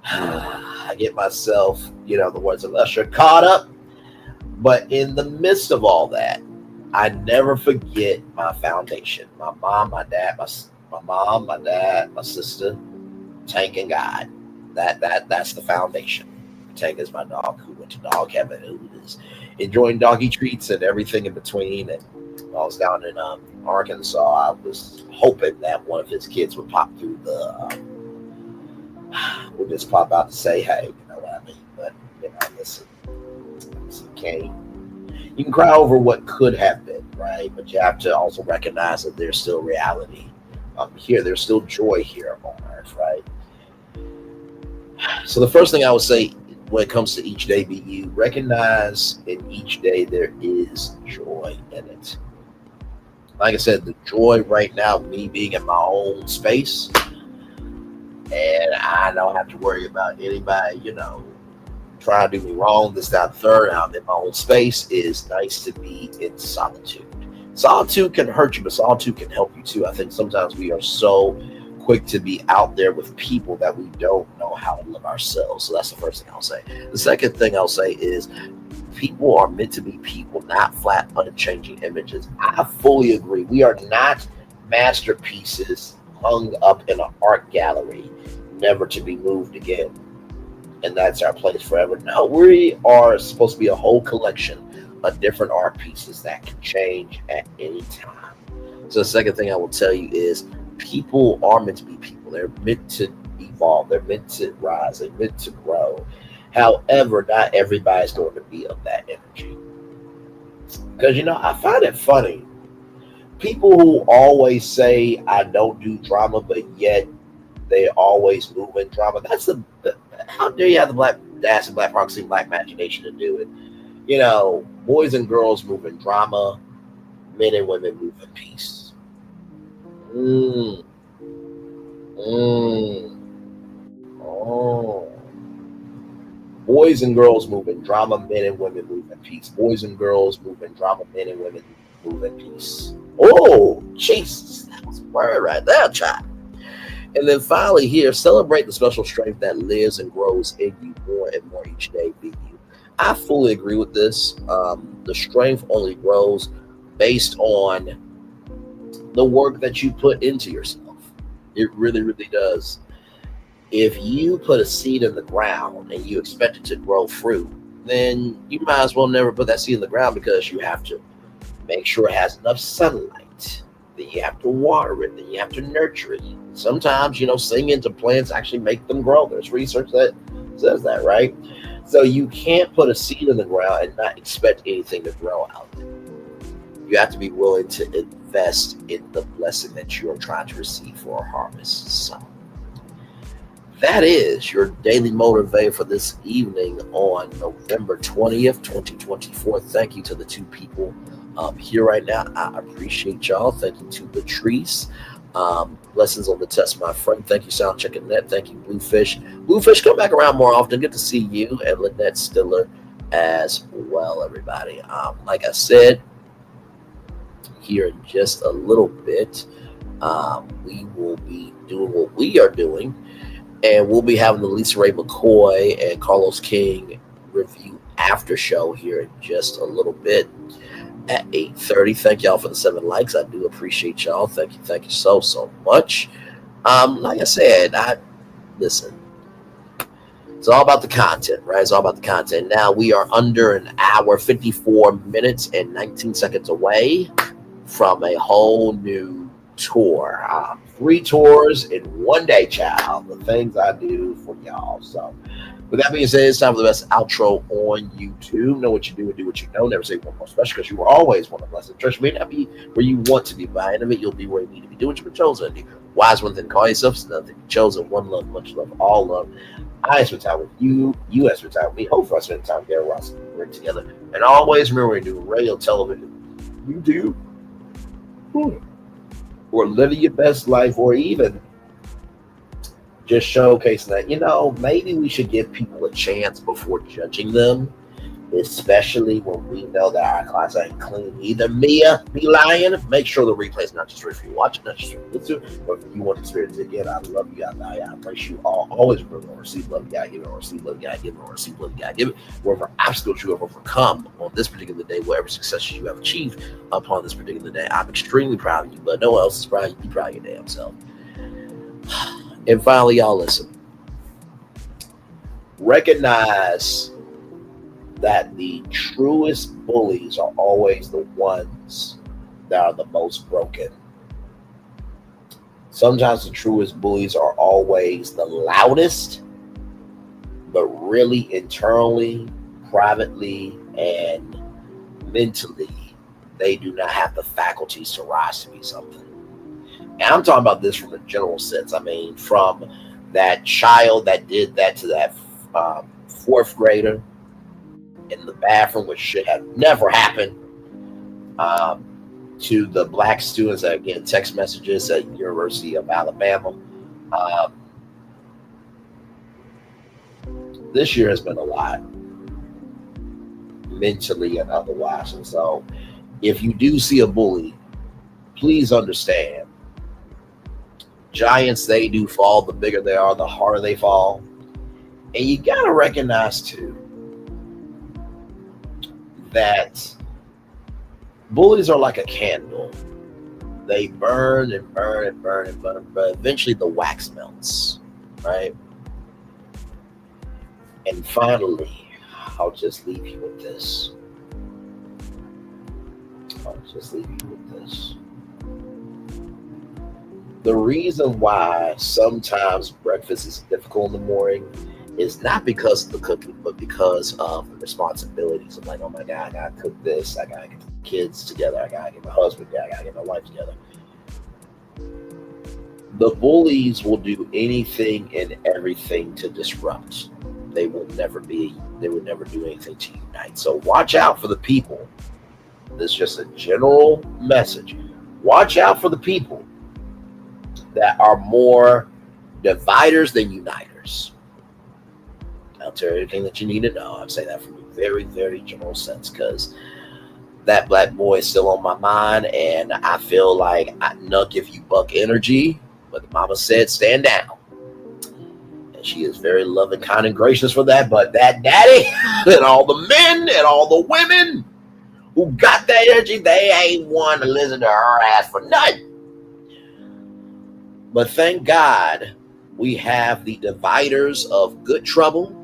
[SPEAKER 6] I get myself, you know, the words of Usher, caught up. But in the midst of all that, I never forget my foundation. My mom, my dad, my mom, my dad, my sister, Tank, and God. That's the foundation. Tank is my dog who went to dog heaven, who is enjoying doggy treats and everything in between. And when I was down in Arkansas, I was hoping that one of his kids would pop through would just pop out to say, hey, you know what I mean? But, you know, listen, you can cry over what could have been, right? But you have to also recognize that there's still reality here. There's still joy here on earth, right? So the first thing I would say when it comes to each day, be you recognize in each day there is joy in it. Like I said, the joy right now, me being in my own space, and I don't have to worry about anybody, you know, trying to do me wrong, this, that, third. I'm in my own space. Is nice to be in solitude. Solitude can hurt you, but solitude can help you too. I think sometimes we are so quick to be out there with people that we don't know how to live ourselves. So that's the first thing I'll say. The second thing I'll say is people are meant to be people, not flat, unchanging images. I fully agree. We are not masterpieces hung up in an art gallery, never to be moved again. And that's our place forever. No, we are supposed to be a whole collection of different art pieces that can change at any time. So the second thing I will tell you is people are meant to be people. They're meant to evolve. They're meant to rise. They're meant to grow. However, not everybody's going to be of that energy. Because, you know, I find it funny. People who always say, I don't do drama, but yet they always move in drama. That's how dare you have the black ass and black proxy, black imagination to do it? You know, boys and girls move in drama, men and women move in peace. Oh. Boys and girls move in drama, men and women move in peace. Boys and girls move in drama, men and women move in peace. Oh, Jesus, that was a word right there, child. And then finally here, celebrate the special strength that lives and grows in you more and more each day, be you. I fully agree with this. The strength only grows based on the work that you put into yourself. It really, really does. If you put a seed in the ground and you expect it to grow fruit, then you might as well never put that seed in the ground, because you have to make sure it has enough sunlight. Then you have to water it. Then you have to nurture it. Sometimes, you know, singing to plants actually make them grow. There's research that says that, right? So you can't put a seed in the ground and not expect anything to grow out of it. You have to be willing to invest in the blessing that you're trying to receive for a harvest. So that is your daily motivator for this evening on November 20th, 2024. Thank you to the two people here right now. I appreciate y'all. Thank you to Latrice. Blessings on the test, my friend. Thank you, Soundcheck and Net. Thank you, Bluefish. Bluefish, come back around more often. Good to see you, and Lynette Stiller as well, everybody. Like I said, here in just a little bit, we will be doing what we are doing, and we'll be having the Lisa Ray McCoy and Carlos King review after show here in just a little bit at 8:30. Thank y'all for the 7 likes. I do appreciate y'all. Thank you so much. Like I said, listen, it's all about the content, right? It's all about the content. Now we are under an hour, 54 minutes and 19 seconds away from a whole new tour. 3 tours in one day, child. The things I do for y'all. So with that being said, it's time for the best outro on YouTube. Know what you do and do what you know. Never say one more special, because you were always one of blessed. Church may not be where you want to be. By end of it, you'll be where you need to be. Do what you've been chosen to do. Wise one thing, call yourself something. Chosen, one love, much love, all love. I spend time with you. You spend time with me. Hopefully, I spend time together while we're together. And always remember, we do radio, television, YouTube, or living your best life, or even just showcasing that, you know, maybe we should give people a chance before judging them. especially when we know that our class ain't clean. Either Mia be lying. Make sure the replay is not just for you watch it, not just for you listen to, but if you want to experience it again. I love you. I embrace you all. Always remember, receive love, God give it, or receive love, God give it, or receive love, God give it. Whatever obstacles you have overcome on this particular day, whatever successes you have achieved upon this particular day, I'm extremely proud of you, but no one else is proud of you. Be proud of your damn self. And finally, y'all listen. Recognize that the truest bullies are always the ones that are the most broken. Sometimes the truest bullies are always the loudest, but really internally, privately, and mentally, they do not have the faculties to rise to be something. And I'm talking about this from a general sense. I mean, from that child that did that to that fourth grader in the bathroom, which should have never happened, to the black students that get text messages at University of Alabama. This year has been a lot, mentally and otherwise. And so if you do see a bully, please understand, giants, they do fall. The bigger they are, the harder they fall. And you got to recognize too that bullies are like a candle. They burn and burn and burn and burn, but eventually the wax melts, right? And finally, I'll just leave you with this. The reason why sometimes breakfast is difficult in the morning is not because of the cooking, but because of the responsibilities of like, oh my God, I gotta cook this, I gotta get the kids together, I gotta get my husband together, I gotta get my wife together. The bullies will do anything and everything to disrupt. They will never do anything to unite. So watch out for the people. This is just a general message. Watch out for the people that are more dividers than uniters. I'll tell you everything that you need to know. I'm saying that from a very, very general sense because that black boy is still on my mind, and I feel like I not give you buck energy, but the mama said stand down. And she is very loving, kind, and gracious for that. But that daddy and all the men and all the women who got that energy, they ain't one to listen to her ass for nothing. But thank God we have the dividers of good trouble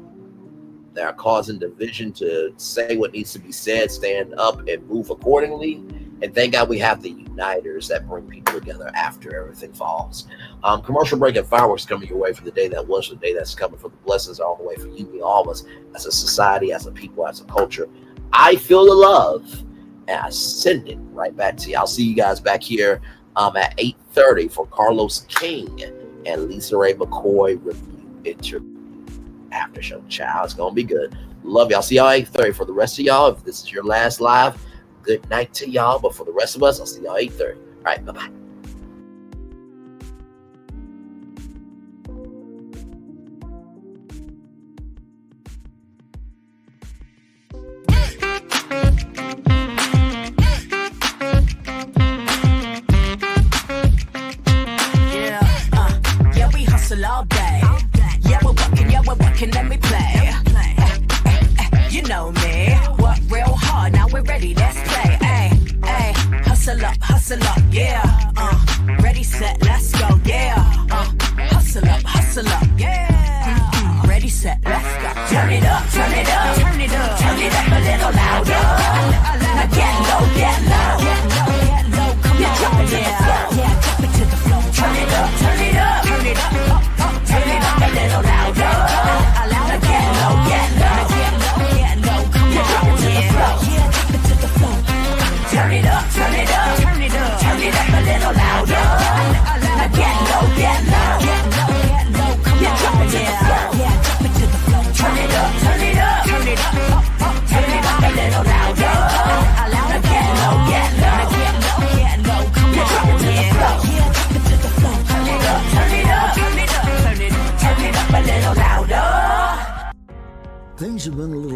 [SPEAKER 6] that are causing division to say what needs to be said, stand up, and move accordingly. And thank God we have the uniters that bring people together after everything falls. Commercial break and fireworks coming your way for the day that was, for the day that's coming, for the blessings all the way for you, me, all of us, as a society, as a people, as a culture. I feel the love, and I send it right back to you. I'll see you guys back here at 8:30 for Carlos King and Lisa Ray McCoy review interview after show. Child, it's gonna be good. Love y'all. See y'all 8:30. For the rest of y'all, if this is your last live, good night to y'all. But for the rest of us, I'll see y'all 8:30. All right, bye-bye.
[SPEAKER 16] All day. Yeah, we're working, let me play. You know me, work real hard, now we're ready, let's play. Hustle up, yeah.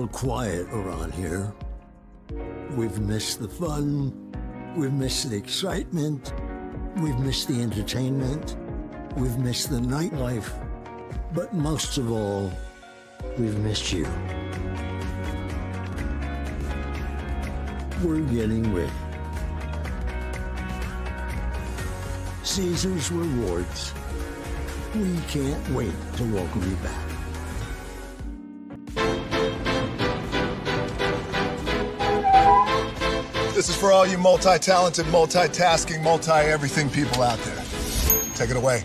[SPEAKER 17] little quiet around here. We've missed the fun. We've missed the excitement. We've missed the entertainment. We've missed the nightlife. But most of all, we've missed you. We're getting ready. Caesar's Rewards. We can't wait to welcome you back.
[SPEAKER 18] This is for all you multi-talented, multitasking, multi-everything people out there. Take it away.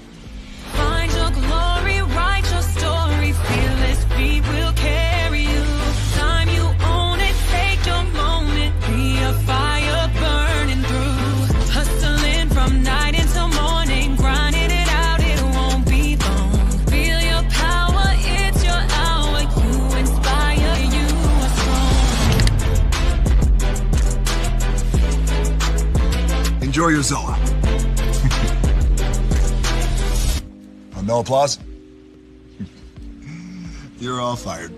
[SPEAKER 2] Find your glory, write your story, fearless feet will carry you. Time you own it, take your moment, be a fire burning through. Hustling from night until morning, grinding it out, it won't be long. Feel your power, it's your hour, you inspire, you are strong.
[SPEAKER 18] Enjoy your Zoa. No applause? You're all fired.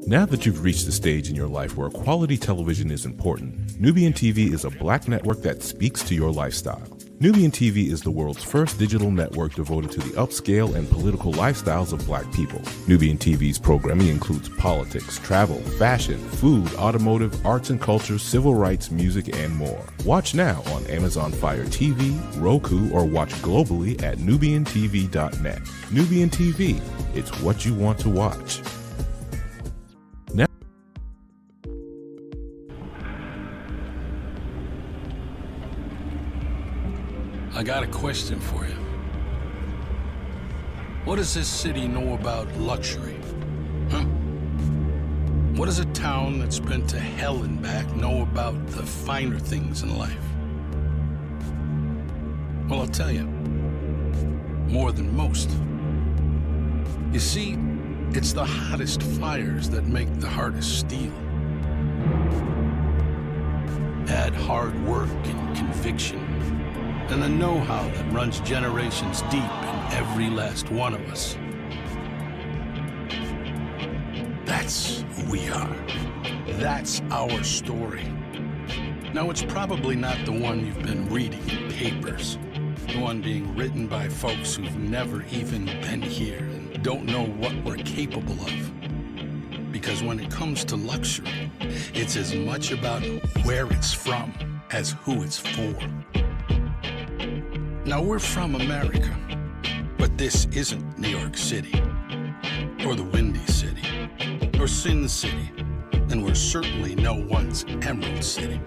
[SPEAKER 3] Now that you've reached the stage in your life where quality television is important, Nubian TV is a black network that speaks to your lifestyle. Nubian TV is the world's first digital network devoted to the upscale and political lifestyles of black people. Nubian TV's programming includes politics, travel, fashion, food, automotive, arts and culture, civil rights, music, and more. Watch now on Amazon Fire TV, Roku, or watch globally at nubiantv.net. Nubian TV, it's what you want to watch.
[SPEAKER 19] I got a question for you. What does this city know about luxury? Huh? What does a town that's been to hell and back know about the finer things in life? Well, I'll tell you. More than most. You see, it's the hottest fires that make the hardest steel. Add hard work and conviction, and the know-how that runs generations deep in every last one of us. That's who we are. That's our story. Now, it's probably not the one you've been reading in papers. The one being written by folks who've never even been here and don't know what we're capable of. Because when it comes to luxury, it's as much about where it's from as who it's for. Now, we're from America, but this isn't New York City, or the Windy City, or Sin City, and we're certainly no one's Emerald City.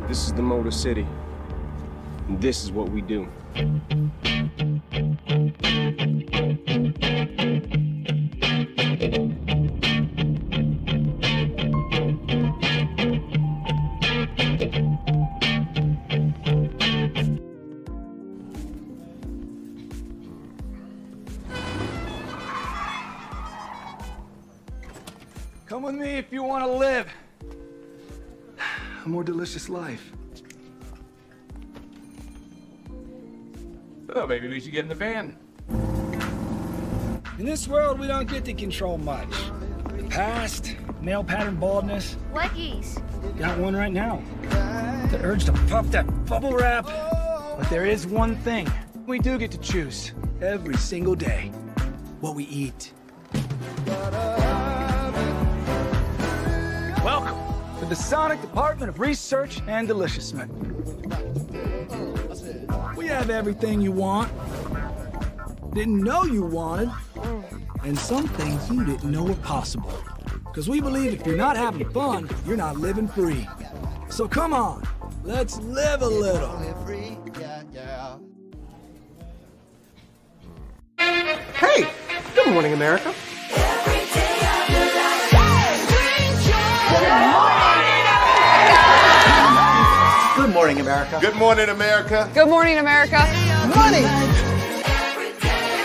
[SPEAKER 20] This is the Motor City, and this is what we do.
[SPEAKER 4] Come with me if you want to live a more delicious life.
[SPEAKER 21] Well, maybe we should get in the van.
[SPEAKER 4] In this world, we don't get to control much. The past, male pattern baldness.
[SPEAKER 22] Leggies.
[SPEAKER 4] Got one right now. The urge to puff that bubble wrap. But there is one thing we do get to choose every single day: what we eat. Welcome to the Sonic Department of Research and Deliciousness. We have everything you want, didn't know you wanted, and some things you didn't know were possible. Because we believe if you're not having fun, you're not living free. So come on, let's live a little.
[SPEAKER 7] Hey, good morning, America. morning, America.
[SPEAKER 18] Good morning, America.
[SPEAKER 8] Good morning, America.
[SPEAKER 7] Money!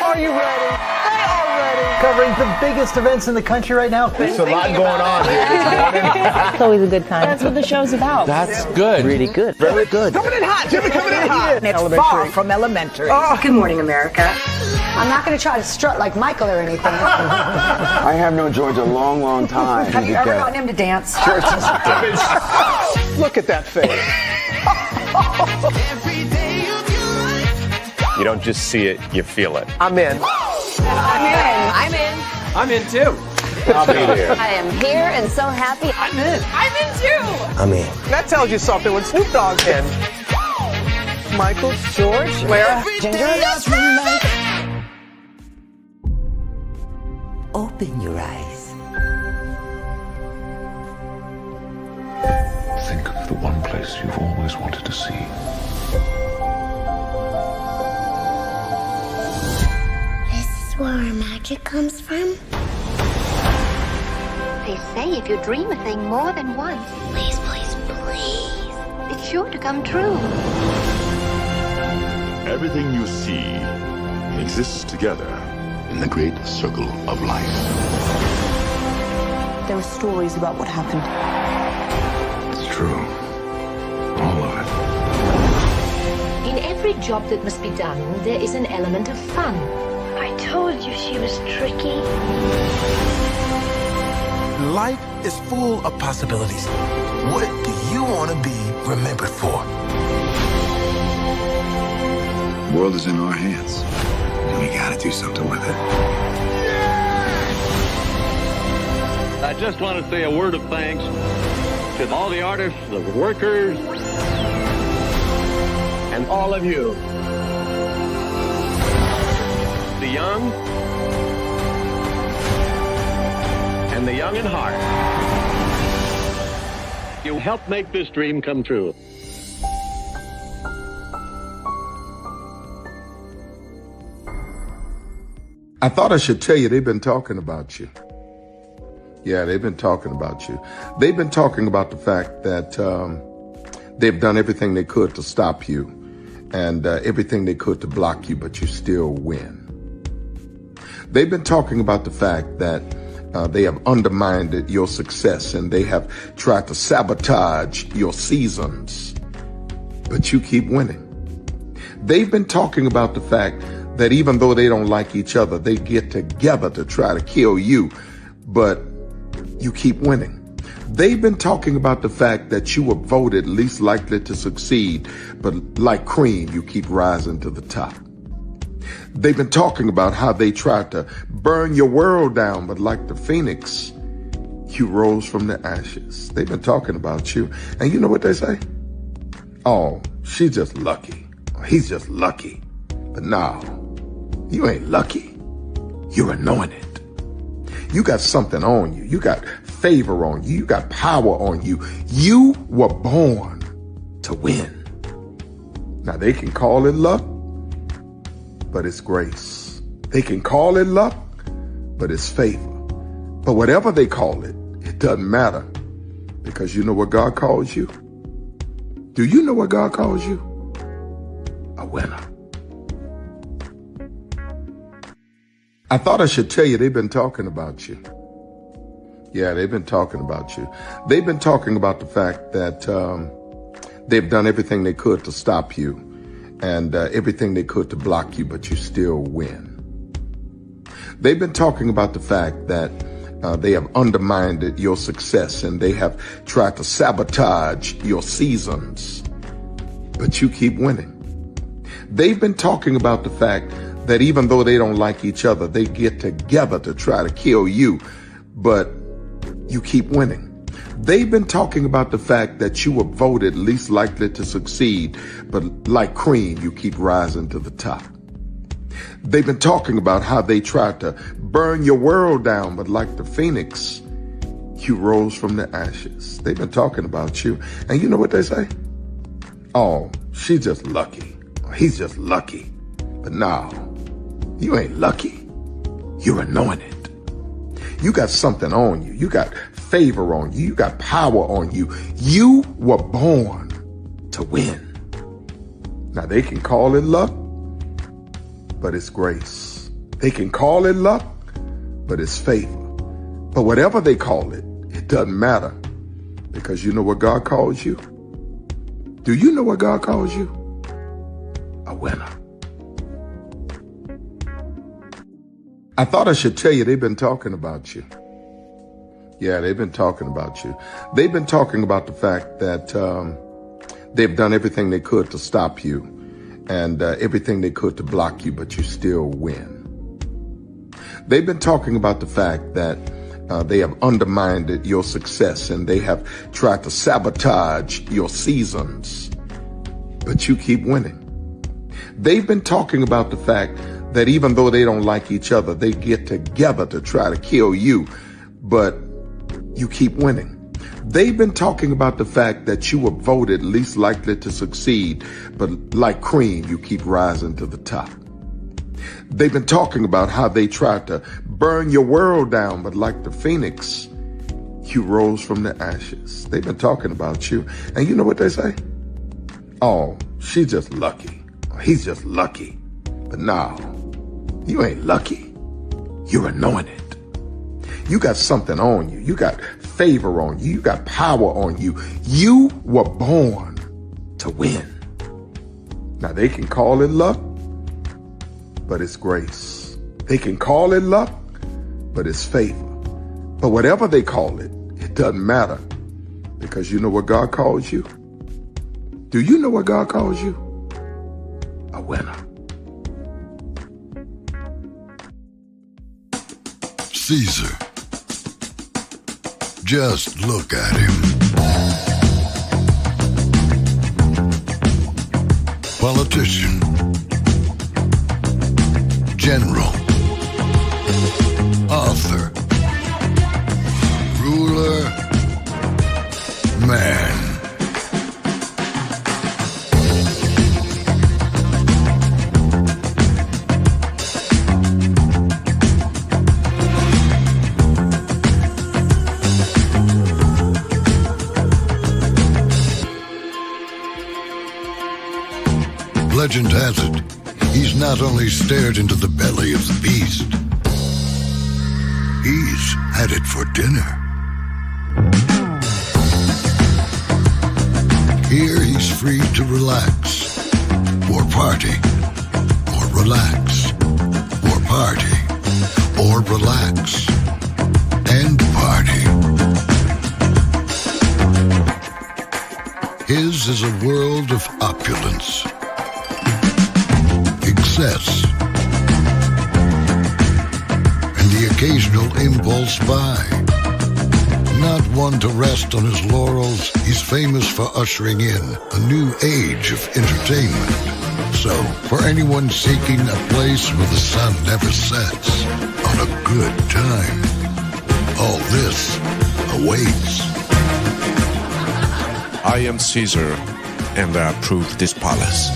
[SPEAKER 7] Are you ready? They are ready. Covering the biggest events in the country right now.
[SPEAKER 10] There's a lot going on here.
[SPEAKER 8] It's always a good time. That's what the show's about.
[SPEAKER 10] That's good.
[SPEAKER 7] Really good. Very good.
[SPEAKER 10] Coming in hot, Jimmy, coming in hot.
[SPEAKER 7] It's far from elementary.
[SPEAKER 9] Good morning, America. I'm not going to try to strut like Michael or anything.
[SPEAKER 5] I have known George a long, long time.
[SPEAKER 9] Have you ever gotten him to dance?
[SPEAKER 7] Look at that face.
[SPEAKER 10] You don't just see it, you feel it.
[SPEAKER 7] I'm in.
[SPEAKER 8] I'm in.
[SPEAKER 7] I'm in too.
[SPEAKER 10] I'll be there.
[SPEAKER 8] I am here and so happy.
[SPEAKER 7] I'm in.
[SPEAKER 8] I'm in too.
[SPEAKER 7] I'm in. That tells you something when Snoop Dogg's in. Michael, George, Lara, Ginger.
[SPEAKER 16] Open your eyes.
[SPEAKER 11] Think of the one place you've always wanted to see.
[SPEAKER 15] This is where our magic comes from.
[SPEAKER 9] They say if you dream a thing more than once,
[SPEAKER 15] Please, please, please.
[SPEAKER 9] it's sure to come true.
[SPEAKER 11] Everything you see exists together in the great circle of life.
[SPEAKER 9] There were stories about what happened.
[SPEAKER 11] It's true. All of it.
[SPEAKER 9] In every job that must be done, there is an element of fun.
[SPEAKER 15] I told you she was tricky.
[SPEAKER 12] Life is full of possibilities. What do you want to be remembered for?
[SPEAKER 11] The world is in our hands, and we gotta do something with it.
[SPEAKER 20] I just want to say a word of thanks to all the artists, the workers, and all of you. The young and the young in heart. You helped make this dream come true.
[SPEAKER 1] I thought I should tell you they've been talking about you. Yeah, they've been talking about you. They've been talking about the fact that they've done everything they could to stop you and everything they could to block you, but you still win. They've been talking about the fact that they have undermined your success and they have tried to sabotage your seasons, but you keep winning. They've been talking about the fact that even though they don't like each other, they get together to try to kill you, but you keep winning. They've been talking about the fact that you were voted least likely to succeed, but like cream, you keep rising to the top. They've been talking about how they tried to burn your world down, but like the phoenix, you rose from the ashes. They've been talking about you. And you know what they say? Oh, she's just lucky. He's just lucky. But no, you ain't lucky. You're anointed. You got something on you. You got favor on you. You got power on you. You were born to win. Now they can call it luck, but it's grace. They can call it luck, but it's favor. But whatever they call it, it doesn't matter, because you know what God calls you? Do you know what God calls you? A winner. I thought I should tell you they've been talking about you. Yeah, they've been talking about you. They've been talking about the fact that they've done everything they could to stop you and everything they could to block you, but you still win. They've been talking about the fact that they have undermined your success and they have tried to sabotage your seasons, but you keep winning. They've been talking about the fact that even though they don't like each other, they get together to try to kill you, but you keep winning. They've been talking about the fact that you were voted least likely to succeed, but like cream, you keep rising to the top. They've been talking about how they tried to burn your world down, but like the phoenix, you rose from the ashes. They've been talking about you. And you know what they say? Oh, she's just lucky. He's just lucky. But no, you ain't lucky. You're anointed. You got something on you. You got favor on you. You got power on you. You were born
[SPEAKER 21] to win. Now, they can call it luck, but it's grace. They can call it luck, but it's favor. But whatever they call it, it doesn't matter, because you know what God calls you? Do you know what God calls you? A winner. I thought I should tell you, they've been talking about you. Yeah, they've been talking about you. They've been talking about the fact that they've done everything they could to stop you and everything they could to block you, but you still win. They've been talking about the fact that they have undermined your success and they have tried to sabotage your seasons, but you keep winning. They've been talking about the fact that even though they don't like each other, they get together to try to kill you, but you keep winning. They've been talking about the fact that you were voted least likely to succeed, but like cream, you keep rising to the top. They've been talking about how they tried to burn your world down, but like the phoenix, you rose from the ashes. They've been talking about you. And you know what they say? Oh, she's just lucky. He's just lucky. But no, you ain't lucky. You're anointed. You got something on you. You got favor on you. You got power on you. You were born to win. Now, they can call it luck, but it's grace. They can call it luck, but it's favor. But whatever they call it, it doesn't matter, because you know what God calls you? Do you know what God calls you? A winner.
[SPEAKER 1] Caesar. Just look at him. Politician. General. Author. Ruler. Man. Legend has it, he's not only stared into the belly of the beast, he's had it for dinner. Here he's free to relax, or party, or relax, or party, or relax, and party. His is a world of opulence, excess, and the occasional impulse buy. Not one to rest on his laurels, he's famous for ushering in a new age of entertainment. So, for anyone seeking a place where the sun never sets on a good time, all this awaits.
[SPEAKER 22] I am Caesar, and I approve this palace.